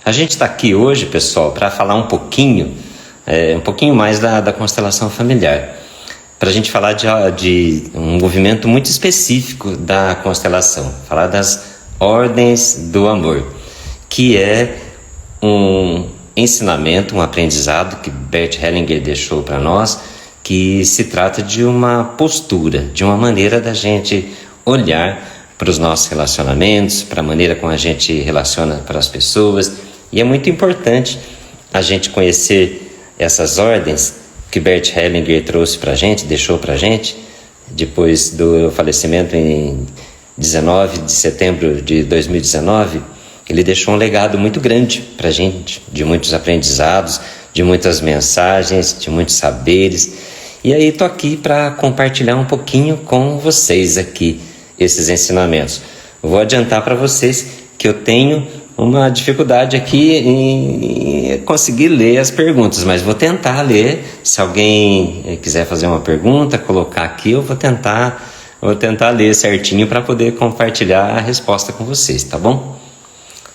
A gente está aqui hoje, pessoal, para falar um pouquinho mais da constelação familiar. Para a gente falar de um movimento muito específico da constelação, falar das ordens do amor, que é um ensinamento, um aprendizado que Bert Hellinger deixou para nós, que se trata de uma postura, de uma maneira da gente olhar para os nossos relacionamentos, para a maneira como a gente relaciona para as pessoas. E é muito importante a gente conhecer essas ordens que Bert Hellinger trouxe para a gente, deixou para a gente, depois do falecimento em 19 de setembro de 2019. Ele deixou um legado muito grande para a gente, de muitos aprendizados, de muitas mensagens, de muitos saberes. E aí estou aqui para compartilhar um pouquinho com vocês aqui esses ensinamentos. Vou adiantar para vocês que eu tenho uma dificuldade aqui em conseguir ler as perguntas, mas vou tentar ler. Se alguém quiser fazer uma pergunta, colocar aqui, eu vou tentar ler certinho para poder compartilhar a resposta com vocês, tá bom?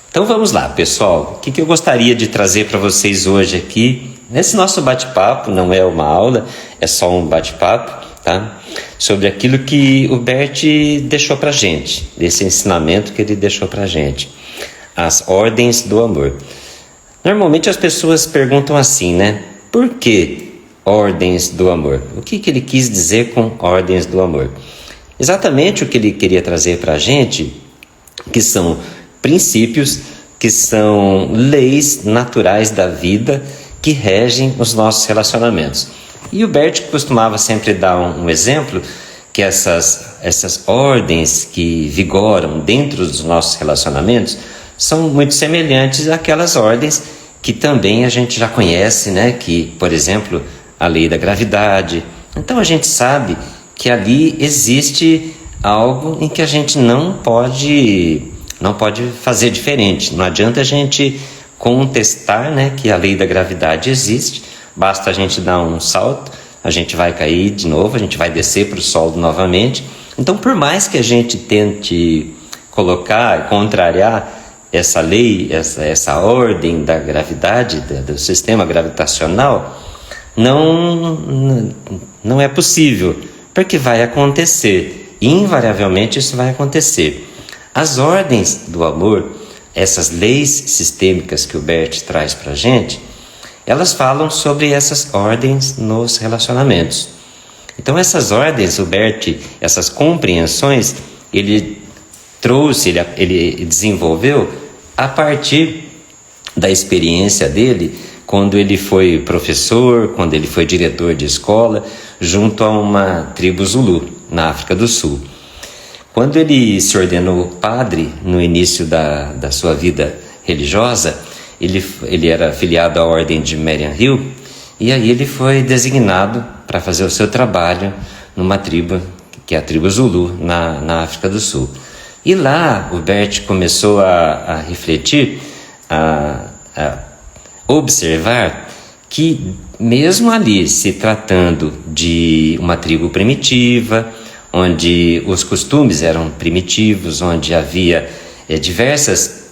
Então vamos lá, pessoal. O que eu gostaria de trazer para vocês hoje aqui, nesse nosso bate-papo, não é uma aula, é só um bate-papo, tá? Sobre aquilo que o Bert deixou para a gente, desse ensinamento que ele deixou para a gente. As ordens do amor. Normalmente as pessoas perguntam assim, né? Por que ordens do amor? O que ele quis dizer com ordens do amor? Exatamente o que ele queria trazer para a gente, que são princípios, que são leis naturais da vida que regem os nossos relacionamentos. E o Bert costumava sempre dar um exemplo, que essas ordens que vigoram dentro dos nossos relacionamentos são muito semelhantes àquelas ordens que também a gente já conhece, né? Que, por exemplo, a lei da gravidade. Então a gente sabe que ali existe algo em que a gente não pode fazer diferente. Não adianta a gente contestar, né, que a lei da gravidade existe. Basta a gente dar um salto, a gente vai cair de novo, a gente vai descer para o solo novamente. Então, por mais que a gente tente contrariar essa lei, essa ordem da gravidade, do sistema gravitacional, não é possível, porque vai acontecer, invariavelmente isso vai acontecer. As ordens do amor, essas leis sistêmicas que o Bert traz para a gente, elas falam sobre essas ordens nos relacionamentos. Então essas ordens, o Bert, essas compreensões, ele trouxe, ele desenvolveu a partir da experiência dele quando ele foi professor, quando ele foi diretor de escola, junto a uma tribo Zulu, na África do Sul. Quando ele se ordenou padre, no início da sua vida religiosa, ele era filiado à ordem de Marian Hill, e aí ele foi designado para fazer o seu trabalho numa tribo, que é a tribo Zulu, na África do Sul. E lá o Bert começou a refletir, a observar que mesmo ali se tratando de uma tribo primitiva, onde os costumes eram primitivos, onde havia diversas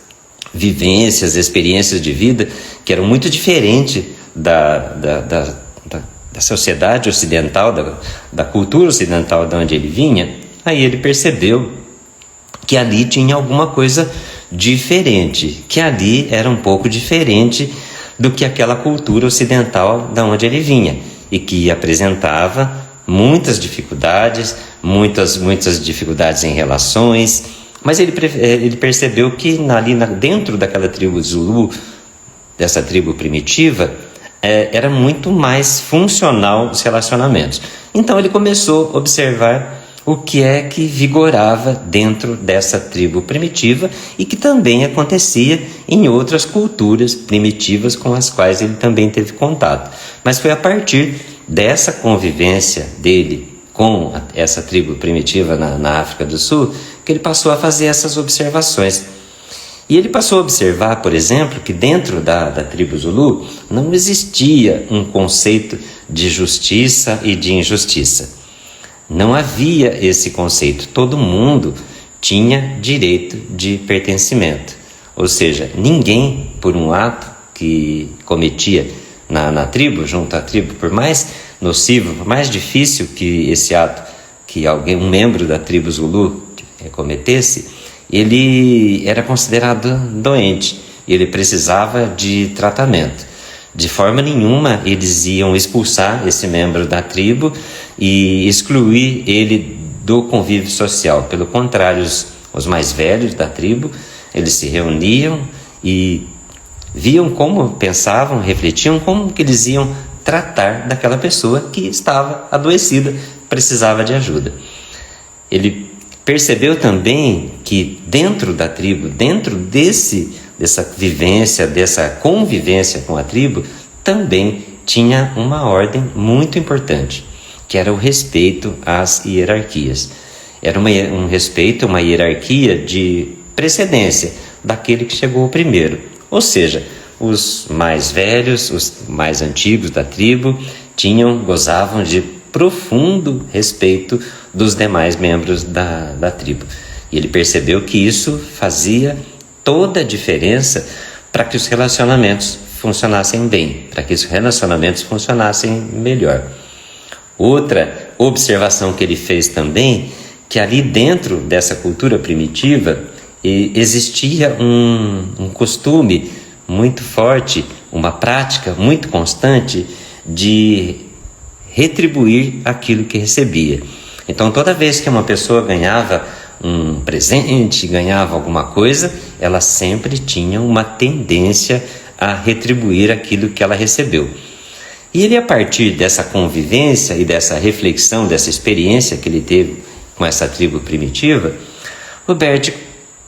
vivências, experiências de vida que eram muito diferentes da sociedade ocidental, da cultura ocidental de onde ele vinha, aí ele percebeu que ali tinha alguma coisa diferente, que ali era um pouco diferente do que aquela cultura ocidental da onde ele vinha, e que apresentava muitas dificuldades em relações, mas ele percebeu que ali dentro daquela tribo Zulu, dessa tribo primitiva, era muito mais funcional os relacionamentos. Então ele começou a observar o que é que vigorava dentro dessa tribo primitiva e que também acontecia em outras culturas primitivas com as quais ele também teve contato. Mas foi a partir dessa convivência dele com essa tribo primitiva na África do Sul que ele passou a fazer essas observações. E ele passou a observar, por exemplo, que dentro da tribo Zulu não existia um conceito de justiça e de injustiça. Não havia esse conceito. Todo mundo tinha direito de pertencimento. Ou seja, ninguém, por um ato que cometia na tribo, junto à tribo, por mais nocivo, por mais difícil que esse ato, que um membro da tribo Zulu cometesse, ele era considerado doente e ele precisava de tratamento. De forma nenhuma eles iam expulsar esse membro da tribo e excluir ele do convívio social. Pelo contrário, os mais velhos da tribo, eles se reuniam e viam como pensavam, refletiam como que eles iam tratar daquela pessoa que estava adoecida, precisava de ajuda. Ele percebeu também que dentro da tribo, dentro dessa vivência, dessa convivência com a tribo, também tinha uma ordem muito importante, que era o respeito às hierarquias. Era um respeito, uma hierarquia de precedência daquele que chegou primeiro. Ou seja, os mais velhos, os mais antigos da tribo, gozavam de profundo respeito dos demais membros da tribo. E ele percebeu que isso fazia toda a diferença para que os relacionamentos funcionassem bem, para que os relacionamentos funcionassem melhor. Outra observação que ele fez também, que ali dentro dessa cultura primitiva existia um costume muito forte, uma prática muito constante de retribuir aquilo que recebia. Então, toda vez que uma pessoa ganhava um presente, ganhava alguma coisa, ela sempre tinha uma tendência a retribuir aquilo que ela recebeu. E ele, a partir dessa convivência e dessa reflexão, dessa experiência que ele teve com essa tribo primitiva, o Bert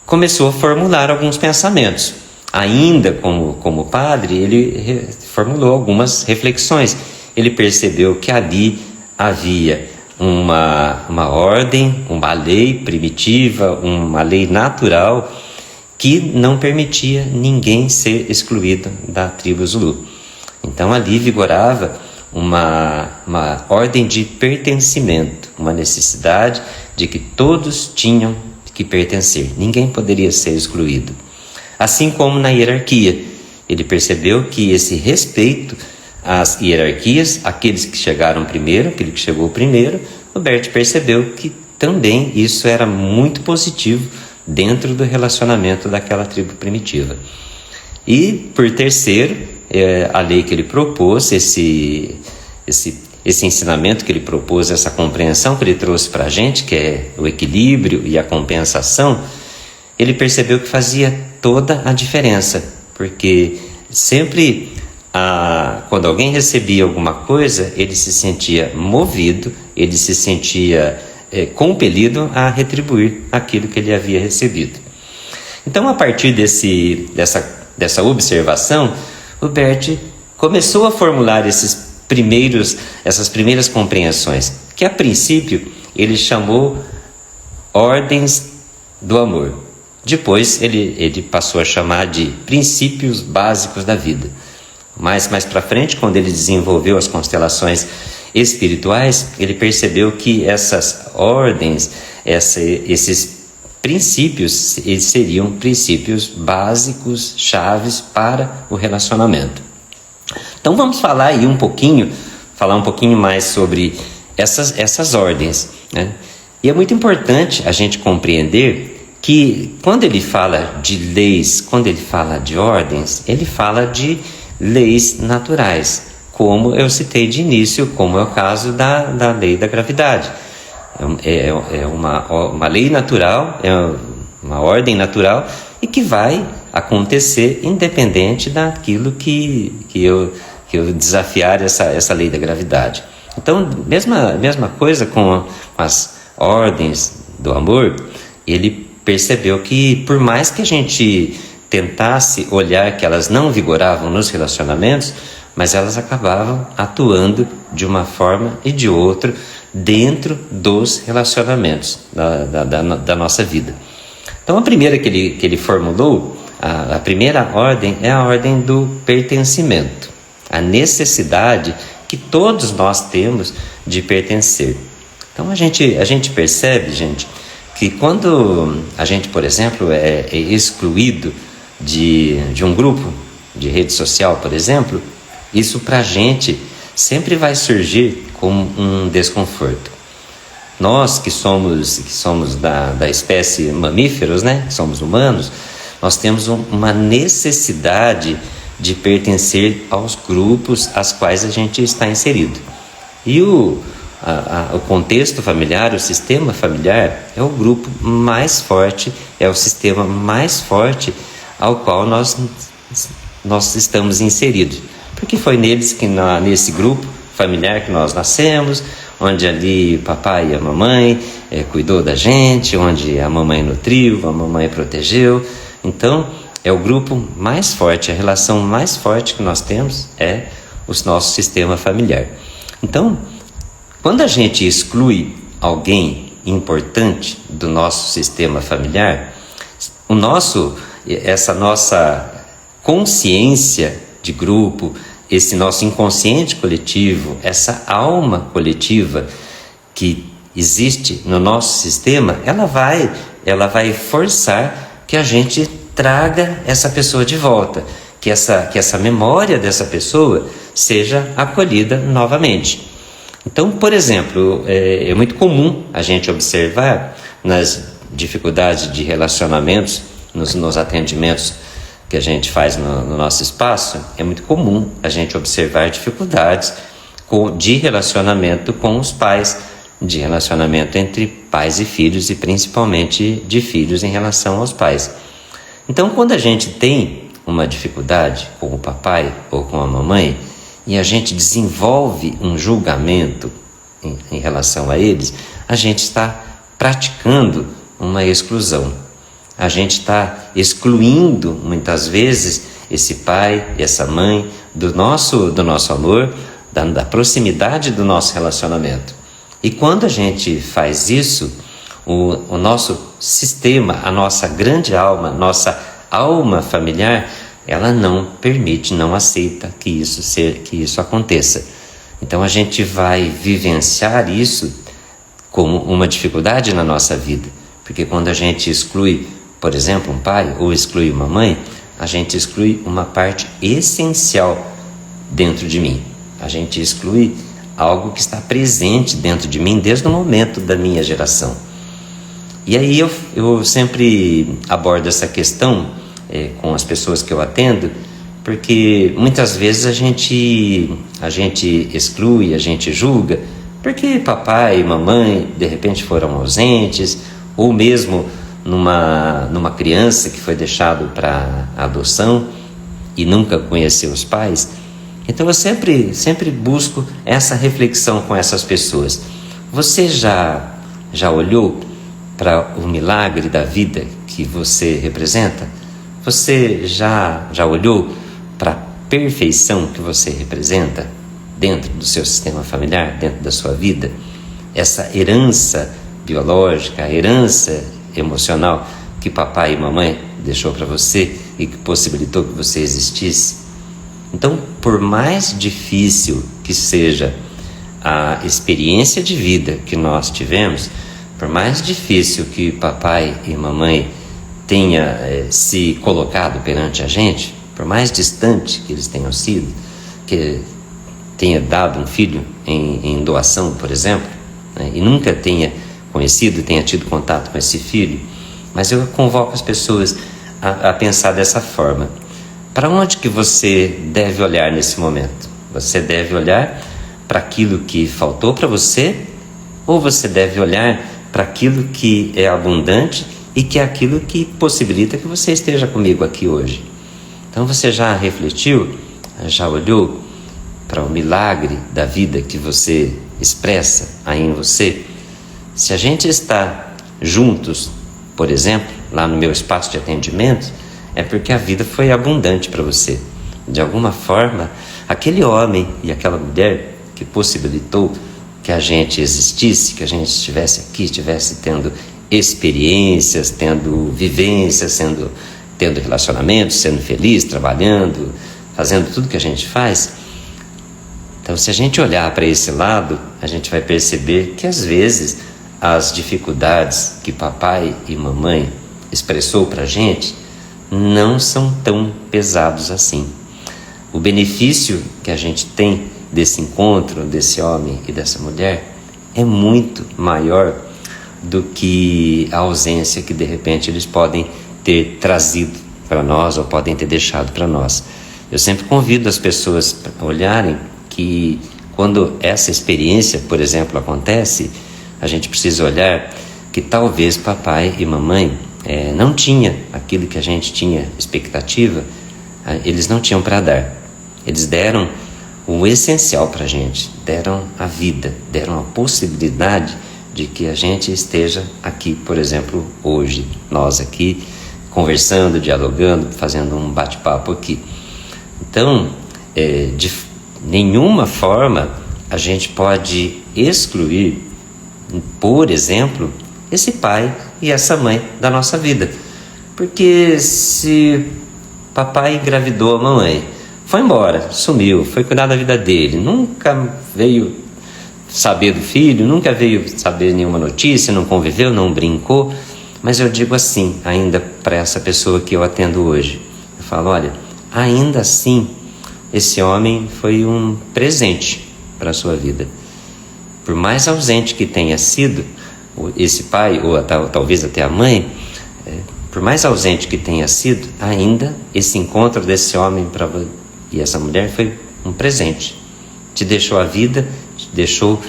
começou a formular alguns pensamentos. Ainda como padre, ele formulou algumas reflexões. Ele percebeu que ali havia uma ordem, uma lei primitiva, uma lei natural que não permitia ninguém ser excluído da tribo Zulu. Então ali vigorava uma ordem de pertencimento, uma necessidade de que todos tinham que pertencer, ninguém poderia ser excluído. Assim como na hierarquia, ele percebeu que esse respeito às hierarquias, aqueles que chegaram primeiro, aquele que chegou primeiro, o Bert percebeu que também isso era muito positivo dentro do relacionamento daquela tribo primitiva. E, por terceiro, a lei que ele propôs, esse ensinamento que ele propôs, essa compreensão que ele trouxe para a gente, que é o equilíbrio e a compensação, ele percebeu que fazia toda a diferença, porque sempre quando alguém recebia alguma coisa, ele se sentia movido, ele se sentia compelido a retribuir aquilo que ele havia recebido. Então, a partir dessa observação, o Bert começou a formular essas primeiras compreensões, que a princípio ele chamou ordens do amor. Depois ele passou a chamar de princípios básicos da vida. Mais para frente, quando ele desenvolveu as constelações espirituais, ele percebeu que essas ordens, esses princípios, eles seriam princípios básicos, chaves para o relacionamento. Então vamos falar aí um pouquinho mais sobre essas ordens, né? E é muito importante a gente compreender que quando ele fala de leis, quando ele fala de ordens, ele fala de leis naturais, como eu citei de início, como é o caso da lei da gravidade. É uma lei natural, é uma ordem natural e que vai acontecer independente daquilo que eu desafiar essa lei da gravidade. Então, mesma coisa com as ordens do amor, ele percebeu que por mais que a gente tentasse olhar que elas não vigoravam nos relacionamentos, mas elas acabavam atuando de uma forma e de outra dentro dos relacionamentos da nossa vida. Então a primeira que ele formulou, a primeira ordem é a ordem do pertencimento, a necessidade que todos nós temos de pertencer. Então a gente percebe, gente, que quando a gente, por exemplo, é excluído de um grupo de rede social, por exemplo, isso para a gente sempre vai surgir como um desconforto. Nós que somos da espécie mamíferos, né? Que somos humanos, nós temos uma necessidade de pertencer aos grupos aos quais a gente está inserido. E o contexto familiar, o sistema familiar é o grupo mais forte, é o sistema mais forte ao qual nós estamos inseridos. Porque foi nesse grupo familiar que nós nascemos, onde ali o papai e a mamãe cuidou da gente, onde a mamãe nutriu, a mamãe protegeu. Então, é o grupo mais forte, a relação mais forte que nós temos é o nosso sistema familiar. Então, quando a gente exclui alguém importante do nosso sistema familiar, essa nossa consciência de grupo, esse nosso inconsciente coletivo, essa alma coletiva que existe no nosso sistema, ela vai forçar que a gente traga essa pessoa de volta, que essa memória dessa pessoa seja acolhida novamente. Então, por exemplo, é muito comum a gente observar nas dificuldades de relacionamentos, nos atendimentos que a gente faz no nosso espaço, é muito comum a gente observar dificuldades de relacionamento com os pais, de relacionamento entre pais e filhos e principalmente de filhos em relação aos pais. Então, quando a gente tem uma dificuldade com o papai ou com a mamãe e a gente desenvolve um julgamento em relação a eles, a gente está praticando uma exclusão. A gente está excluindo muitas vezes esse pai e essa mãe do nosso amor, da proximidade do nosso relacionamento. E quando a gente faz isso, o nosso sistema, a nossa grande alma, nossa alma familiar, ela não permite, não aceita que isso aconteça. Então a gente vai vivenciar isso como uma dificuldade na nossa vida, porque quando a gente exclui, por exemplo, um pai ou exclui uma mãe, a gente exclui uma parte essencial dentro de mim. A gente exclui algo que está presente dentro de mim desde o momento da minha geração. E aí eu sempre abordo essa questão com as pessoas que eu atendo, porque muitas vezes a gente exclui, a gente julga, porque papai e mamãe de repente foram ausentes, ou mesmo numa criança que foi deixado para adoção e nunca conheceu os pais. Então eu sempre busco essa reflexão com essas pessoas. Você já olhou para o milagre da vida que você representa? Você já olhou para a perfeição que você representa dentro do seu sistema familiar, dentro da sua vida? Essa herança biológica, a herança emocional que papai e mamãe deixou para você e que possibilitou que você existisse. Então, por mais difícil que seja a experiência de vida que nós tivemos, por mais difícil que papai e mamãe tenha se colocado perante a gente, por mais distante que eles tenham sido, que tenha dado um filho em doação, por exemplo, né, e nunca tenha conhecido, tenha tido contato com esse filho, mas eu convoco as pessoas a pensar dessa forma. Para onde que você deve olhar nesse momento? Você deve olhar para aquilo que faltou para você, ou você deve olhar para aquilo que é abundante e que é aquilo que possibilita que você esteja comigo aqui hoje? Então você já refletiu, já olhou para o milagre da vida que você expressa aí em você? Se a gente está juntos, por exemplo, lá no meu espaço de atendimento, é porque a vida foi abundante para você. De alguma forma, aquele homem e aquela mulher que possibilitou que a gente existisse, que a gente estivesse aqui, estivesse tendo experiências, tendo vivências, tendo relacionamentos, sendo feliz, trabalhando, fazendo tudo que a gente faz. Então, se a gente olhar para esse lado, a gente vai perceber que às vezes as dificuldades que papai e mamãe expressou para a gente não são tão pesados assim. O benefício que a gente tem desse encontro, desse homem e dessa mulher, é muito maior do que a ausência que de repente eles podem ter trazido para nós ou podem ter deixado para nós. Eu sempre convido as pessoas a olharem que quando essa experiência, por exemplo, acontece, a gente precisa olhar que talvez papai e mamãe não tinha aquilo que a gente tinha expectativa, eles não tinham para dar. Eles deram o essencial para a gente, deram a vida, deram a possibilidade de que a gente esteja aqui, por exemplo, hoje, nós aqui, conversando, dialogando, fazendo um bate-papo aqui. Então, de nenhuma forma a gente pode excluir, por exemplo, esse pai e essa mãe da nossa vida. Porque se papai engravidou a mamãe, foi embora, sumiu, foi cuidar da vida dele, nunca veio saber do filho, nunca veio saber nenhuma notícia, não conviveu, não brincou. Mas eu digo assim, ainda para essa pessoa que eu atendo hoje, eu falo, olha, ainda assim, esse homem foi um presente para a sua vida. Por mais ausente que tenha sido esse pai, ou talvez até a mãe, por mais ausente que tenha sido, ainda esse encontro desse homem e essa mulher foi um presente. Te deixou a vida, te deixou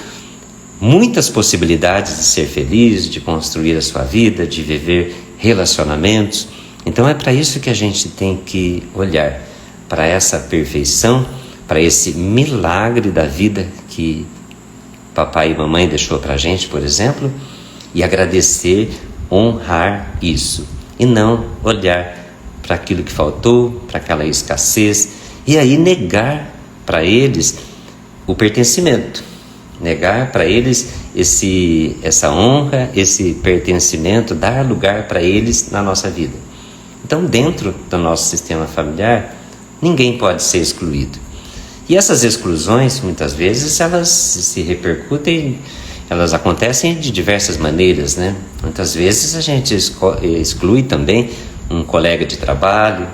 muitas possibilidades de ser feliz, de construir a sua vida, de viver relacionamentos. Então é para isso que a gente tem que olhar, para essa perfeição, para esse milagre da vida que papai e mamãe deixou para a gente, por exemplo, e agradecer, honrar isso, e não olhar para aquilo que faltou, para aquela escassez, e aí negar para eles o pertencimento, negar para eles essa honra, esse pertencimento, dar lugar para eles na nossa vida. Então, dentro do nosso sistema familiar, ninguém pode ser excluído. E essas exclusões, muitas vezes, elas se repercutem, elas acontecem de diversas maneiras, né? Muitas vezes a gente exclui também um colega de trabalho,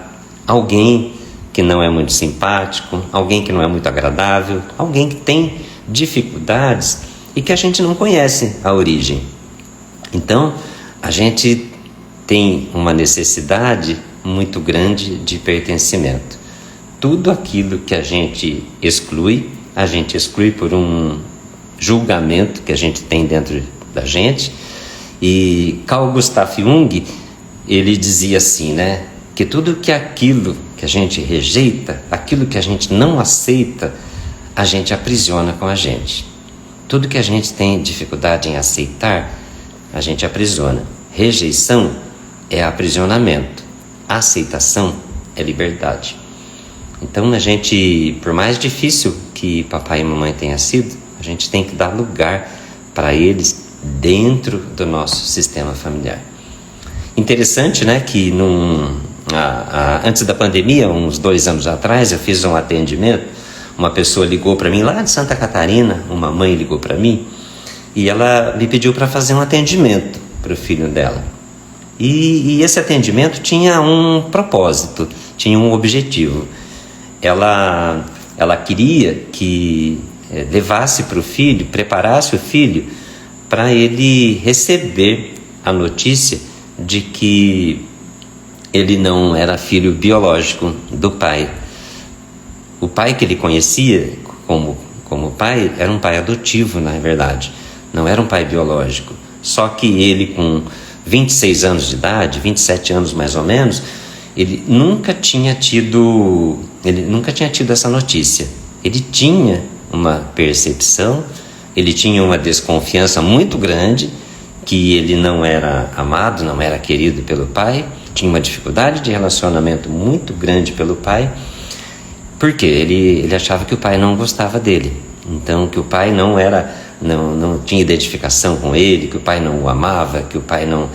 alguém que não é muito simpático, alguém que não é muito agradável, alguém que tem dificuldades e que a gente não conhece a origem. Então, a gente tem uma necessidade muito grande de pertencimento. Tudo aquilo que a gente exclui por um julgamento que a gente tem dentro da gente. E Carl Gustav Jung, ele dizia assim, né? Que tudo que aquilo que a gente rejeita, aquilo que a gente não aceita, a gente aprisiona com a gente. Tudo que a gente tem dificuldade em aceitar, a gente aprisiona. Rejeição é aprisionamento. Aceitação é liberdade. Então a gente, por mais difícil que papai e mamãe tenha sido, a gente tem que dar lugar para eles dentro do nosso sistema familiar. Interessante, né, que antes da pandemia, uns 2 anos atrás, eu fiz um atendimento. Uma pessoa ligou para mim lá de Santa Catarina, uma mãe ligou para mim e ela me pediu para fazer um atendimento para o filho dela. E esse atendimento tinha um propósito, tinha um objetivo. Ela queria que levasse para o filho, preparasse o filho para ele receber a notícia de que ele não era filho biológico do pai. O pai que ele conhecia como pai era um pai adotivo, na verdade. Não era um pai biológico. Só que ele, com 26 anos de idade, 27 anos mais ou menos, ele nunca tinha tido essa notícia. Ele tinha uma percepção, ele tinha uma desconfiança muito grande que ele não era amado, não era querido pelo pai, tinha uma dificuldade de relacionamento muito grande pelo pai, porque ele achava que o pai não gostava dele, então que o pai não tinha identificação com ele, que o pai não o amava, que o pai não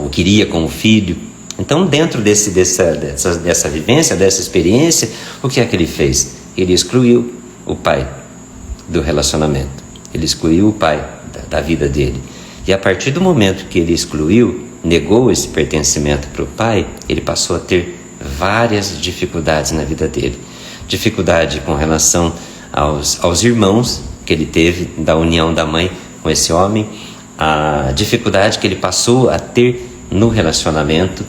o queria como filho. Então, dentro dessa vivência, dessa experiência, o que é que ele fez? Ele excluiu o pai do relacionamento, ele excluiu o pai da vida dele. E a partir do momento que ele excluiu, negou esse pertencimento para o pai, ele passou a ter várias dificuldades na vida dele. Dificuldade com relação aos irmãos que ele teve da união da mãe com esse homem, a dificuldade que ele passou a ter no relacionamento,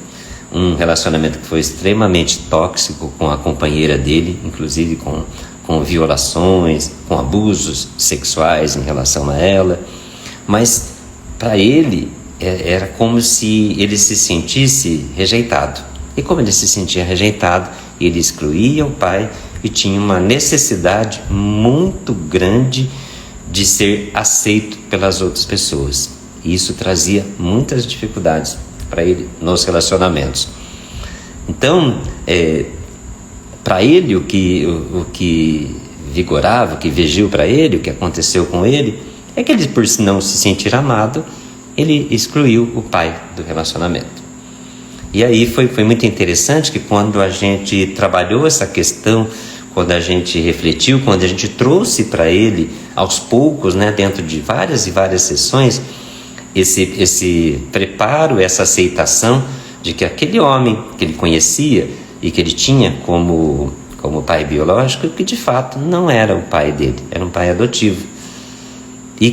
um relacionamento que foi extremamente tóxico com a companheira dele, inclusive com violações, com abusos sexuais em relação a ela. Mas para ele era como se ele se sentisse rejeitado. E como ele se sentia rejeitado, ele excluía o pai e tinha uma necessidade muito grande de ser aceito pelas outras pessoas. E isso trazia muitas dificuldades para ele nos relacionamentos. Então, para ele, o que vigorava, o que vigiu para ele, o que aconteceu com ele, é que ele, por não se sentir amado, ele excluiu o pai do relacionamento. E aí foi muito interessante que quando a gente trabalhou essa questão, quando a gente refletiu, quando a gente trouxe para ele, aos poucos, né, dentro de várias e várias sessões, esse preparo, essa aceitação de que aquele homem que ele conhecia e que ele tinha como pai biológico, que de fato não era o pai dele, era um pai adotivo. E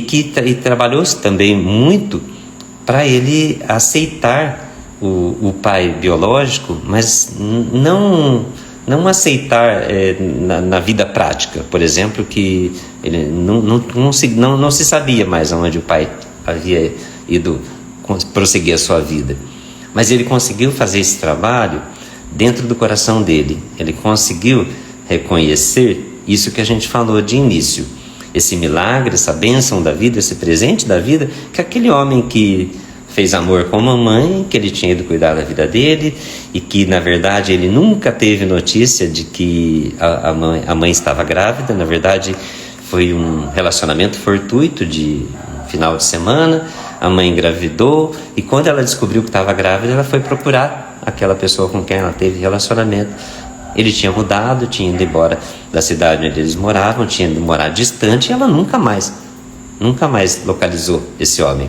trabalhou-se também muito para ele aceitar o pai biológico, mas não aceitar na vida prática. Por exemplo, que ele não se sabia mais aonde o pai havia ido prosseguir a sua vida. Mas ele conseguiu fazer esse trabalho dentro do coração dele. Ele conseguiu reconhecer isso que a gente falou de início. Esse milagre, essa bênção da vida, esse presente da vida, que aquele homem que fez amor com a mamãe, que ele tinha ido cuidar da vida dele e que, na verdade, ele nunca teve notícia de que a mãe estava grávida. Na verdade, foi um relacionamento fortuito de final de semana. A mãe engravidou e quando ela descobriu que estava grávida, ela foi procurar aquela pessoa com quem ela teve relacionamento. Ele tinha mudado, tinha ido embora da cidade onde eles moravam, tinha ido morar distante, e ela nunca mais localizou esse homem.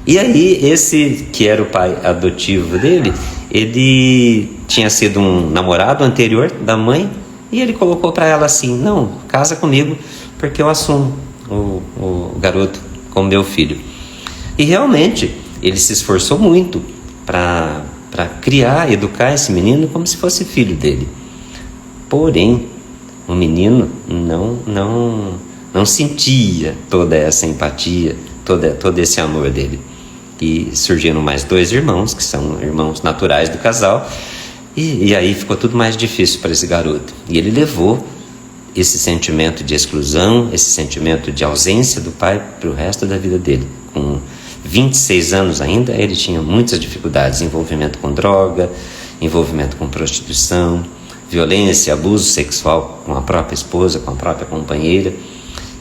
E aí, esse que era o pai adotivo dele, ele tinha sido um namorado anterior da mãe, e ele colocou para ela assim: não, casa comigo, porque eu assumo o garoto como meu filho. E realmente, ele se esforçou muito para criar, educar esse menino como se fosse filho dele. Porém, o menino não sentia toda essa empatia, todo esse amor dele. E surgiram mais 2 irmãos, que são irmãos naturais do casal, e aí ficou tudo mais difícil para esse garoto. E ele levou esse sentimento de exclusão, esse sentimento de ausência do pai para o resto da vida dele. Com 26 anos ainda, ele tinha muitas dificuldades: envolvimento com droga, envolvimento com prostituição, violência, abuso sexual com a própria esposa, com a própria companheira.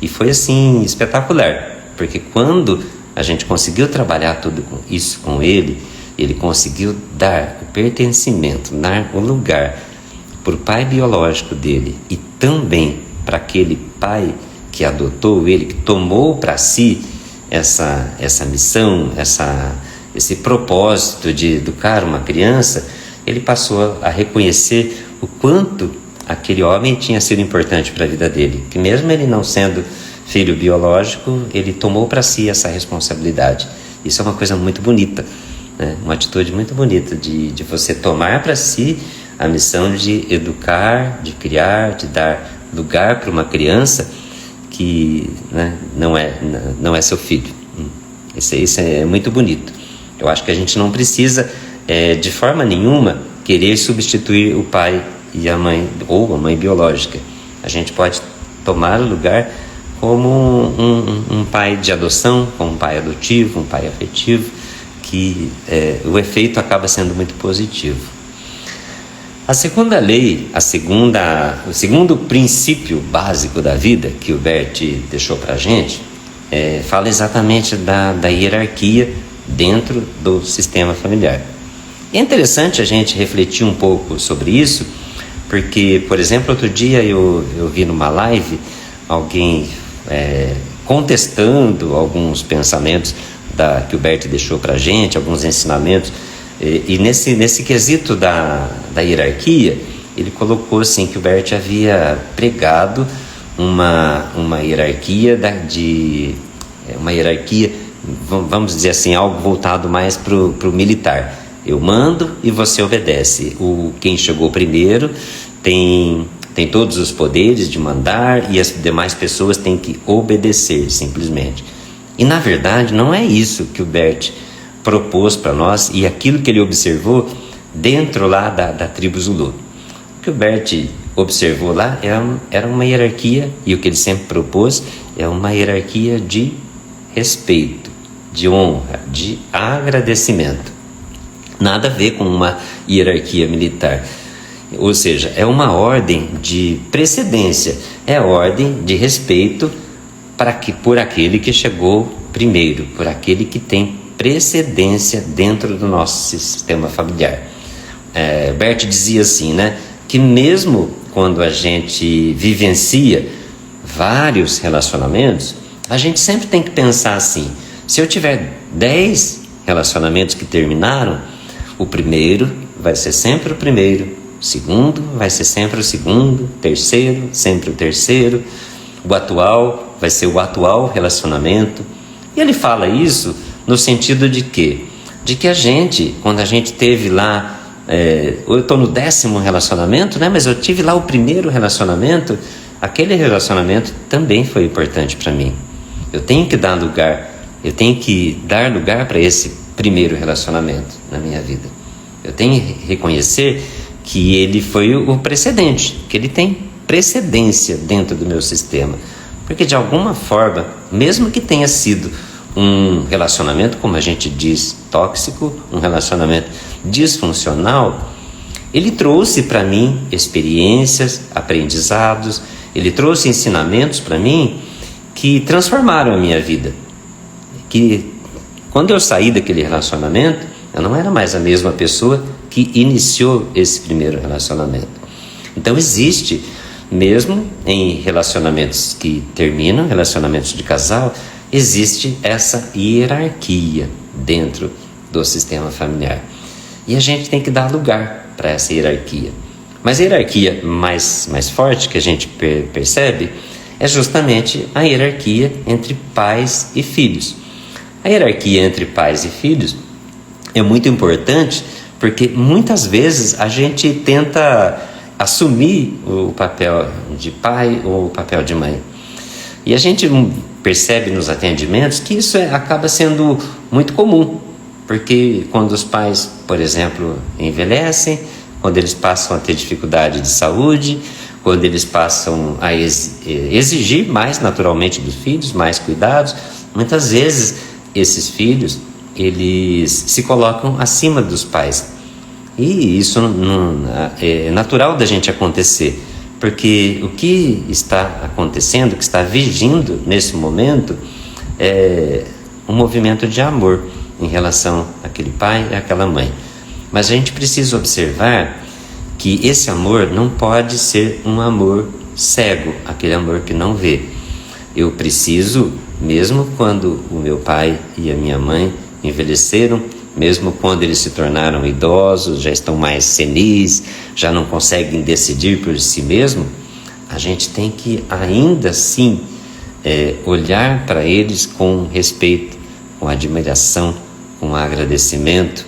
E foi assim espetacular, porque quando a gente conseguiu trabalhar tudo isso com ele, ele conseguiu dar o pertencimento, dar o lugar para o pai biológico dele e também para aquele pai que adotou ele, que tomou para si essa missão, esse propósito de educar uma criança. Ele passou a reconhecer o quanto aquele homem tinha sido importante para a vida dele, que mesmo ele não sendo filho biológico, ele tomou para si essa responsabilidade. Isso é uma coisa muito bonita, né? Uma atitude muito bonita de você tomar para si a missão de educar, de criar, de dar lugar para uma criança que, né, não é seu filho. Isso é muito bonito. Eu acho que a gente não precisa, de forma nenhuma, querer substituir o pai e a mãe, ou a mãe biológica. A gente pode tomar o lugar como um pai de adoção, como um pai adotivo, um pai afetivo, que o efeito acaba sendo muito positivo. A segunda lei, o segundo princípio básico da vida que o Bert deixou para a gente, fala exatamente da hierarquia dentro do sistema familiar. E é interessante a gente refletir um pouco sobre isso, porque, por exemplo, outro dia eu vi numa live alguém contestando alguns pensamentos que o Bert deixou para a gente, alguns ensinamentos. E nesse quesito da hierarquia, ele colocou assim que o Bert havia pregado uma hierarquia uma hierarquia, vamos dizer assim, algo voltado mais para o militar. Eu mando e você obedece. Quem chegou primeiro tem todos os poderes de mandar e as demais pessoas têm que obedecer simplesmente. E na verdade não é isso que o Bert propôs para nós e aquilo que ele observou dentro lá da tribo Zulu. O que o Bert observou lá era uma hierarquia, e o que ele sempre propôs é uma hierarquia de respeito, de honra, de agradecimento. Nada a ver com uma hierarquia militar. Ou seja, é uma ordem de precedência, é a ordem de respeito por aquele que chegou primeiro, por aquele que tem precedência dentro do nosso sistema familiar. Bert dizia assim, né, que mesmo quando a gente vivencia vários relacionamentos, a gente sempre tem que pensar assim: se eu tiver 10 relacionamentos que terminaram, o primeiro vai ser sempre o primeiro, o segundo vai ser sempre o segundo, o terceiro sempre o terceiro, o atual vai ser o atual relacionamento. E ele fala isso no sentido de quê? De que a gente, quando a gente teve lá, eu estou no 10º relacionamento, né? Mas eu tive lá o primeiro relacionamento, aquele relacionamento também foi importante para mim. Eu tenho que dar lugar para esse primeiro relacionamento na minha vida. Eu tenho que reconhecer que ele foi o precedente, que ele tem precedência dentro do meu sistema. Porque de alguma forma, mesmo que tenha sido um relacionamento, como a gente diz, tóxico, um relacionamento disfuncional, ele trouxe para mim experiências, aprendizados, ele trouxe ensinamentos para mim que transformaram a minha vida. Que quando eu saí daquele relacionamento, eu não era mais a mesma pessoa que iniciou esse primeiro relacionamento. Então existe, mesmo em relacionamentos que terminam, relacionamentos de casal, existe essa hierarquia dentro do sistema familiar. E a gente tem que dar lugar para essa hierarquia. Mas a hierarquia mais forte que a gente percebe é justamente a hierarquia entre pais e filhos. A hierarquia entre pais e filhos é muito importante porque muitas vezes a gente tenta assumir o papel de pai ou o papel de mãe. E a gente percebe nos atendimentos que isso acaba sendo muito comum, porque quando os pais, por exemplo, envelhecem, quando eles passam a ter dificuldade de saúde, quando eles passam a exigir mais naturalmente dos filhos, mais cuidados, muitas vezes esses filhos, eles se colocam acima dos pais. E isso não é natural da gente acontecer, porque o que está acontecendo, o que está vigindo nesse momento, é um movimento de amor em relação àquele pai e àquela mãe. Mas a gente precisa observar que esse amor não pode ser um amor cego, aquele amor que não vê. Eu preciso, mesmo quando o meu pai e a minha mãe envelheceram, mesmo quando eles se tornaram idosos, já estão mais senis, já não conseguem decidir por si mesmo, a gente tem que ainda assim olhar para eles com respeito, com admiração, com agradecimento,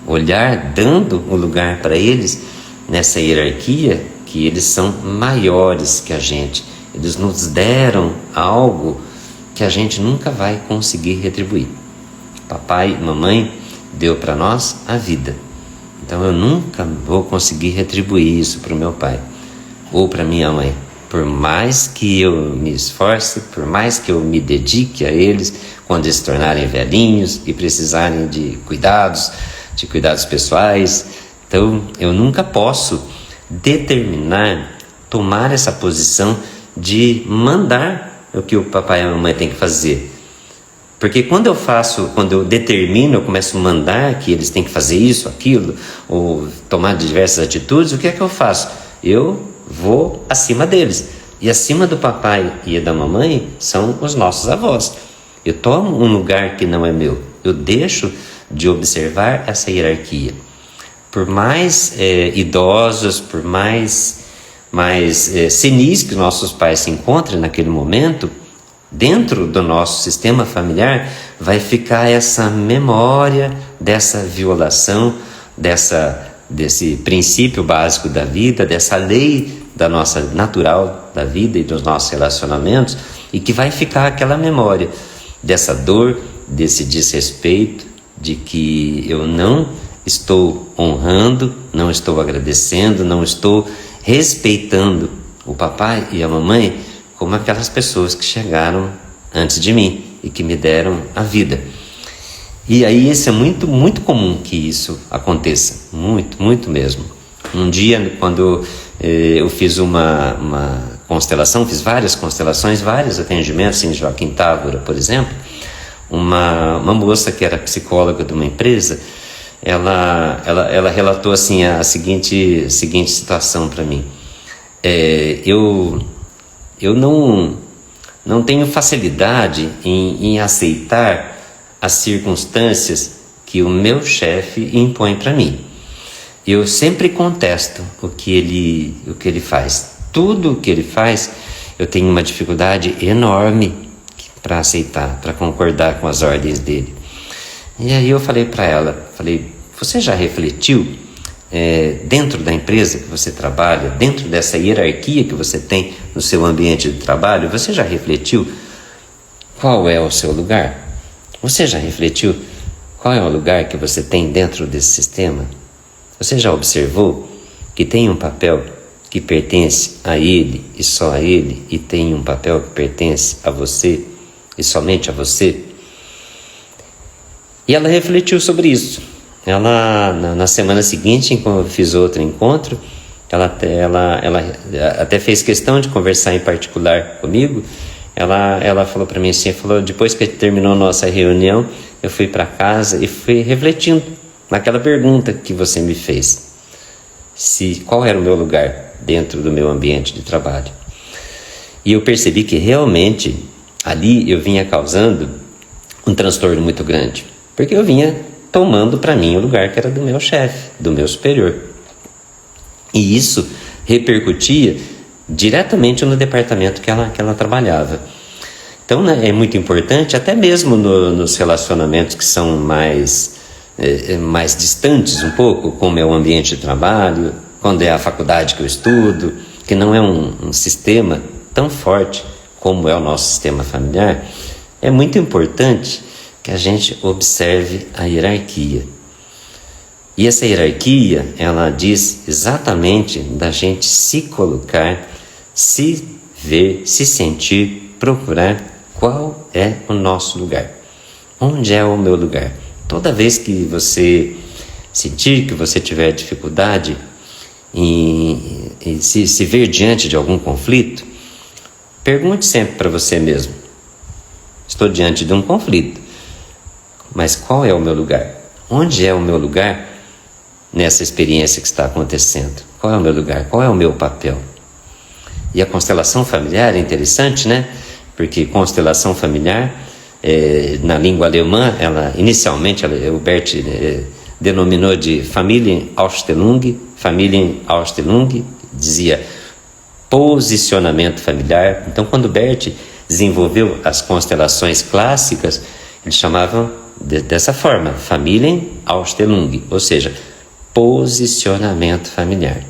olhar dando o lugar para eles nessa hierarquia, que eles são maiores que a gente. Eles nos deram algo que a gente nunca vai conseguir retribuir. Papai e mamãe deu para nós a vida. Então eu nunca vou conseguir retribuir isso para o meu pai ou para minha mãe. Por mais que eu me esforce, por mais que eu me dedique a eles, quando eles se tornarem velhinhos e precisarem de cuidados pessoais, então eu nunca posso determinar, tomar essa posição de mandar o que o papai e a mamãe têm que fazer. Porque quando eu determino, eu começo a mandar que eles têm que fazer isso, aquilo, ou tomar diversas atitudes, o que é que eu faço? Eu vou acima deles. E acima do papai e da mamãe são os nossos avós. Eu tomo um lugar que não é meu. Eu deixo de observar essa hierarquia. Por mais idosos, por mais senis que nossos pais se encontrem naquele momento, dentro do nosso sistema familiar vai ficar essa memória dessa violação, desse princípio básico da vida, dessa lei da nossa natural da vida e dos nossos relacionamentos, e que vai ficar aquela memória dessa dor, desse desrespeito, de que eu não estou honrando, não estou agradecendo, não estou respeitando o papai e a mamãe como aquelas pessoas que chegaram antes de mim e que me deram a vida. E aí isso é muito, muito comum que isso aconteça, muito, muito mesmo. Um dia, quando eu fiz uma constelação, fiz várias constelações, vários atendimentos em Joaquim Távora, por exemplo, uma moça que era psicóloga de uma empresa, ela relatou assim a seguinte situação para mim. Eu não tenho facilidade em aceitar as circunstâncias que o meu chefe impõe para mim. Eu sempre contesto o que ele faz. Tudo o que ele faz, eu tenho uma dificuldade enorme para aceitar, para concordar com as ordens dele. E aí eu falei para ela, você já refletiu dentro da empresa que você trabalha, dentro dessa hierarquia que você tem no seu ambiente de trabalho, você já refletiu qual é o seu lugar? Você já refletiu qual é o lugar que você tem dentro desse sistema? Você já observou que tem um papel que pertence a ele e só a ele, e tem um papel que pertence a você e somente a você? E ela refletiu sobre isso. Ela, na semana seguinte, quando eu fiz outro encontro, ela até fez questão de conversar em particular comigo. Ela falou para mim assim, depois que terminou nossa reunião, eu fui para casa e fui refletindo naquela pergunta que você me fez. Qual era o meu lugar dentro do meu ambiente de trabalho? E eu percebi que realmente ali eu vinha causando um transtorno muito grande, porque eu vinha tomando para mim o lugar que era do meu chefe, do meu superior. E isso repercutia diretamente no departamento que ela trabalhava. Então, né, é muito importante, até mesmo nos relacionamentos que são mais distantes um pouco, como é o ambiente de trabalho, quando é a faculdade que eu estudo, que não é um sistema tão forte como é o nosso sistema familiar, é muito importante que a gente observe a hierarquia. E essa hierarquia, ela diz exatamente da gente se colocar, se ver, se sentir, procurar qual é o nosso lugar. Onde é o meu lugar? Toda vez que você sentir que você tiver dificuldade em se ver diante de algum conflito, pergunte sempre para você mesmo: estou diante de um conflito, mas qual é o meu lugar? Onde é o meu lugar nessa experiência que está acontecendo? Qual é o meu lugar? Qual é o meu papel? E a constelação familiar é interessante, né? Porque constelação familiar, na língua alemã, inicialmente o Bert denominou de Familienaufstellung, dizia posicionamento familiar. Então, quando Bert desenvolveu as constelações clássicas, eles chamavam dessa forma, Familienaufstellung, ou seja, posicionamento familiar.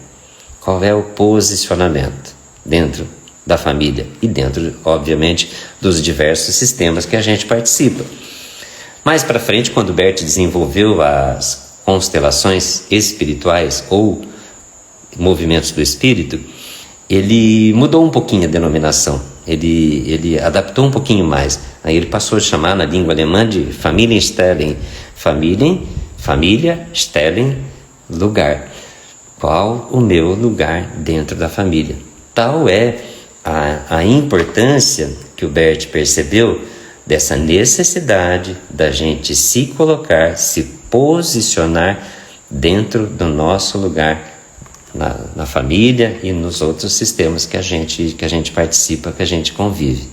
Qual é o posicionamento dentro da família e dentro, obviamente, dos diversos sistemas que a gente participa? Mais para frente, quando Bert desenvolveu as constelações espirituais ou movimentos do espírito, ele mudou um pouquinho a denominação, ele adaptou um pouquinho mais. Aí ele passou a chamar na língua alemã de Familienstellung, família, Stellung, lugar. Qual o meu lugar dentro da família? Tal é a importância que o Bert percebeu dessa necessidade da gente se colocar, se posicionar dentro do nosso lugar na família e nos outros sistemas que a gente participa, que a gente convive.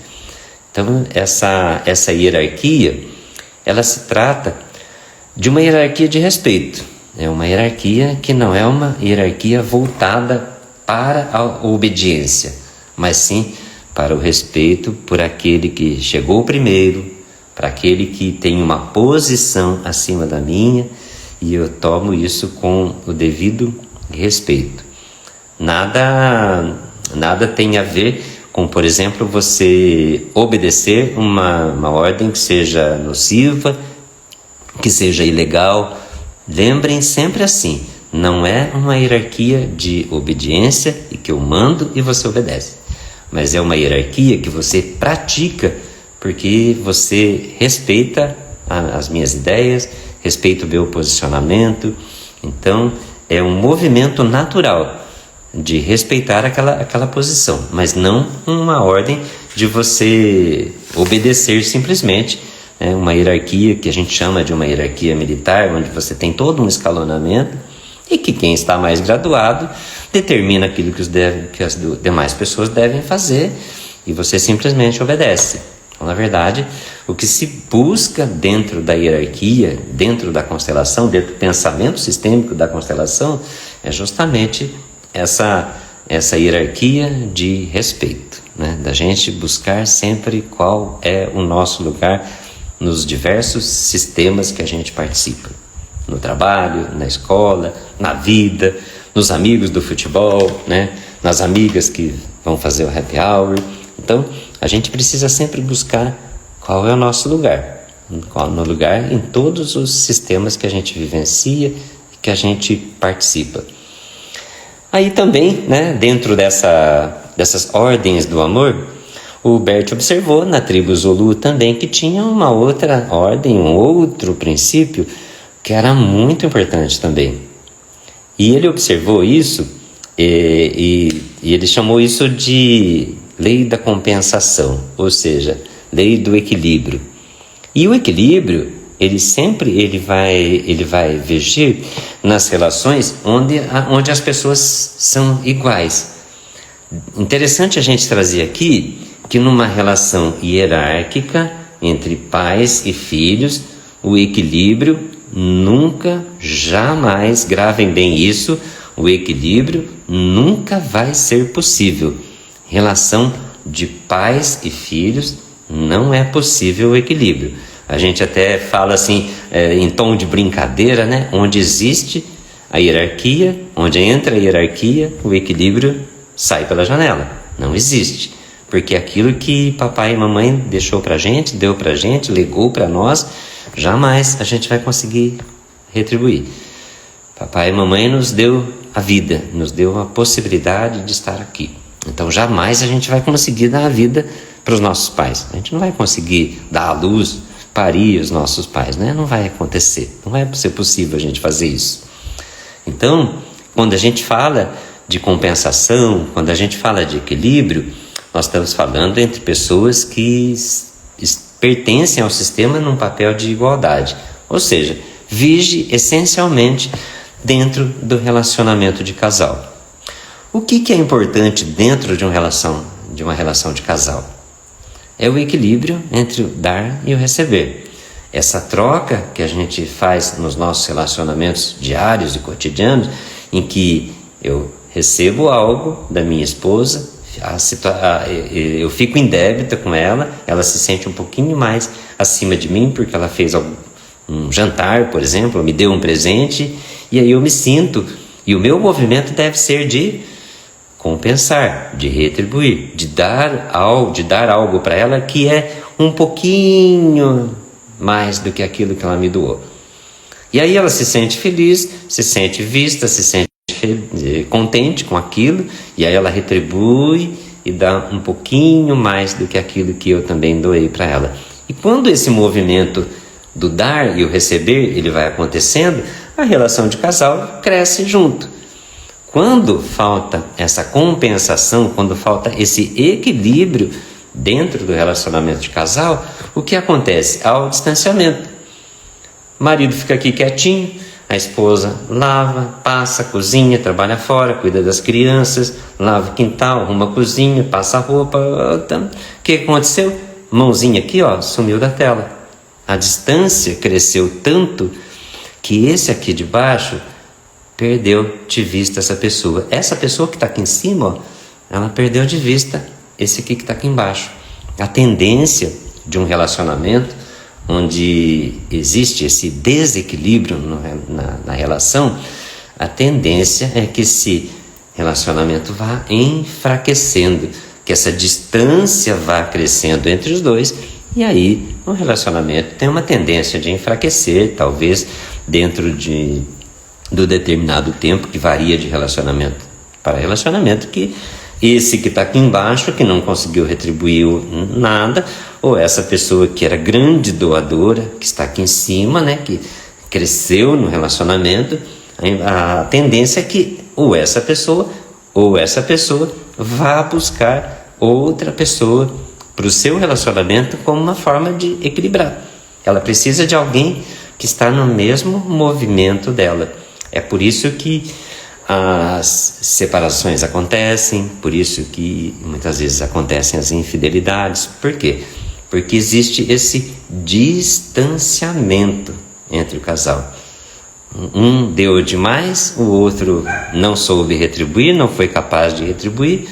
Então, essa hierarquia, ela se trata de uma hierarquia de respeito. É uma hierarquia que não é uma hierarquia voltada para a obediência, mas sim para o respeito por aquele que chegou primeiro, para aquele que tem uma posição acima da minha, e eu tomo isso com o devido respeito. Nada tem a ver com, por exemplo, você obedecer uma ordem que seja nociva, que seja ilegal. Lembrem sempre assim, não é uma hierarquia de obediência e que eu mando e você obedece, mas é uma hierarquia que você pratica porque você respeita as minhas ideias, respeita o meu posicionamento. Então é um movimento natural de respeitar aquela posição, mas não uma ordem de você obedecer simplesmente. É uma hierarquia que a gente chama de uma hierarquia militar, onde você tem todo um escalonamento e que quem está mais graduado determina aquilo que as demais pessoas devem fazer e você simplesmente obedece. Então, na verdade, o que se busca dentro da hierarquia, dentro da constelação, dentro do pensamento sistêmico da constelação, é justamente essa hierarquia de respeito, né? Da gente buscar sempre qual é o nosso lugar nos diversos sistemas que a gente participa. No trabalho, na escola, na vida, nos amigos do futebol, né? Nas amigas que vão fazer o happy hour. Então, a gente precisa sempre buscar qual é o nosso lugar. Qual é o lugar em todos os sistemas que a gente vivencia e que a gente participa. Aí também, né, dentro dessas ordens do amor, o Bert observou na tribo Zulu também que tinha uma outra ordem, um outro princípio que era muito importante também. E ele observou isso e ele chamou isso de lei da compensação, ou seja, lei do equilíbrio. E o equilíbrio, ele vai vigir nas relações onde as pessoas são iguais. Interessante a gente trazer aqui que numa relação hierárquica entre pais e filhos, o equilíbrio nunca, jamais, gravem bem isso, o equilíbrio nunca vai ser possível. Relação de pais e filhos não é possível o equilíbrio. A gente até fala assim, em tom de brincadeira, né? Onde existe a hierarquia, onde entra a hierarquia, o equilíbrio sai pela janela. Não existe. Porque aquilo que papai e mamãe deixou pra gente, deu pra gente, legou pra nós, jamais a gente vai conseguir retribuir. Papai e mamãe nos deu a vida, nos deu a possibilidade de estar aqui. Então jamais a gente vai conseguir dar a vida para os nossos pais. A gente não vai conseguir dar à luz, parir os nossos pais, né? Não vai acontecer, não vai ser possível a gente fazer isso. Então, quando a gente fala de compensação, quando a gente fala de equilíbrio, nós estamos falando entre pessoas que pertencem ao sistema num papel de igualdade. Ou seja, vige essencialmente dentro do relacionamento de casal. O que é importante dentro de uma relação de casal? É o equilíbrio entre o dar e o receber. Essa troca que a gente faz nos nossos relacionamentos diários e cotidianos, em que eu recebo algo da minha esposa, eu fico em débito com ela, ela se sente um pouquinho mais acima de mim porque ela fez um jantar, por exemplo, me deu um presente, e aí eu me sinto, e o meu movimento deve ser de compensar, de retribuir, de dar algo para ela que é um pouquinho mais do que aquilo que ela me doou. E aí ela se sente feliz, se sente vista, se sente contente com aquilo, e aí ela retribui e dá um pouquinho mais do que aquilo que eu também doei para ela. E quando esse movimento do dar e o receber ele vai acontecendo, a relação de casal cresce junto. Quando falta essa compensação, quando falta esse equilíbrio dentro do relacionamento de casal, o que acontece? Há o distanciamento. O marido fica aqui quietinho, a esposa lava, passa, cozinha, trabalha fora, cuida das crianças, lava o quintal, arruma a cozinha, passa a roupa. O que aconteceu? mãozinha aqui, ó, sumiu da tela. A distância cresceu tanto que esse aqui de baixo perdeu de vista essa pessoa. Essa pessoa que está aqui em cima, ó, ela perdeu de vista esse aqui que está aqui embaixo. A tendência de um relacionamento onde existe esse desequilíbrio na relação, a tendência é que esse relacionamento vá enfraquecendo, que essa distância vá crescendo entre os dois, e aí o relacionamento tem uma tendência de enfraquecer, talvez dentro do determinado tempo, que varia de relacionamento para relacionamento, que esse que está aqui embaixo, que não conseguiu retribuir nada, ou essa pessoa que era grande doadora, que está aqui em cima, né, que cresceu no relacionamento, a tendência é que ou essa pessoa vá buscar outra pessoa para o seu relacionamento como uma forma de equilibrar. Ela precisa de alguém que está no mesmo movimento dela. É por isso que as separações acontecem, por isso que muitas vezes acontecem as infidelidades. Por quê? Porque existe esse distanciamento entre o casal. Um deu demais, o outro não soube retribuir, não foi capaz de retribuir,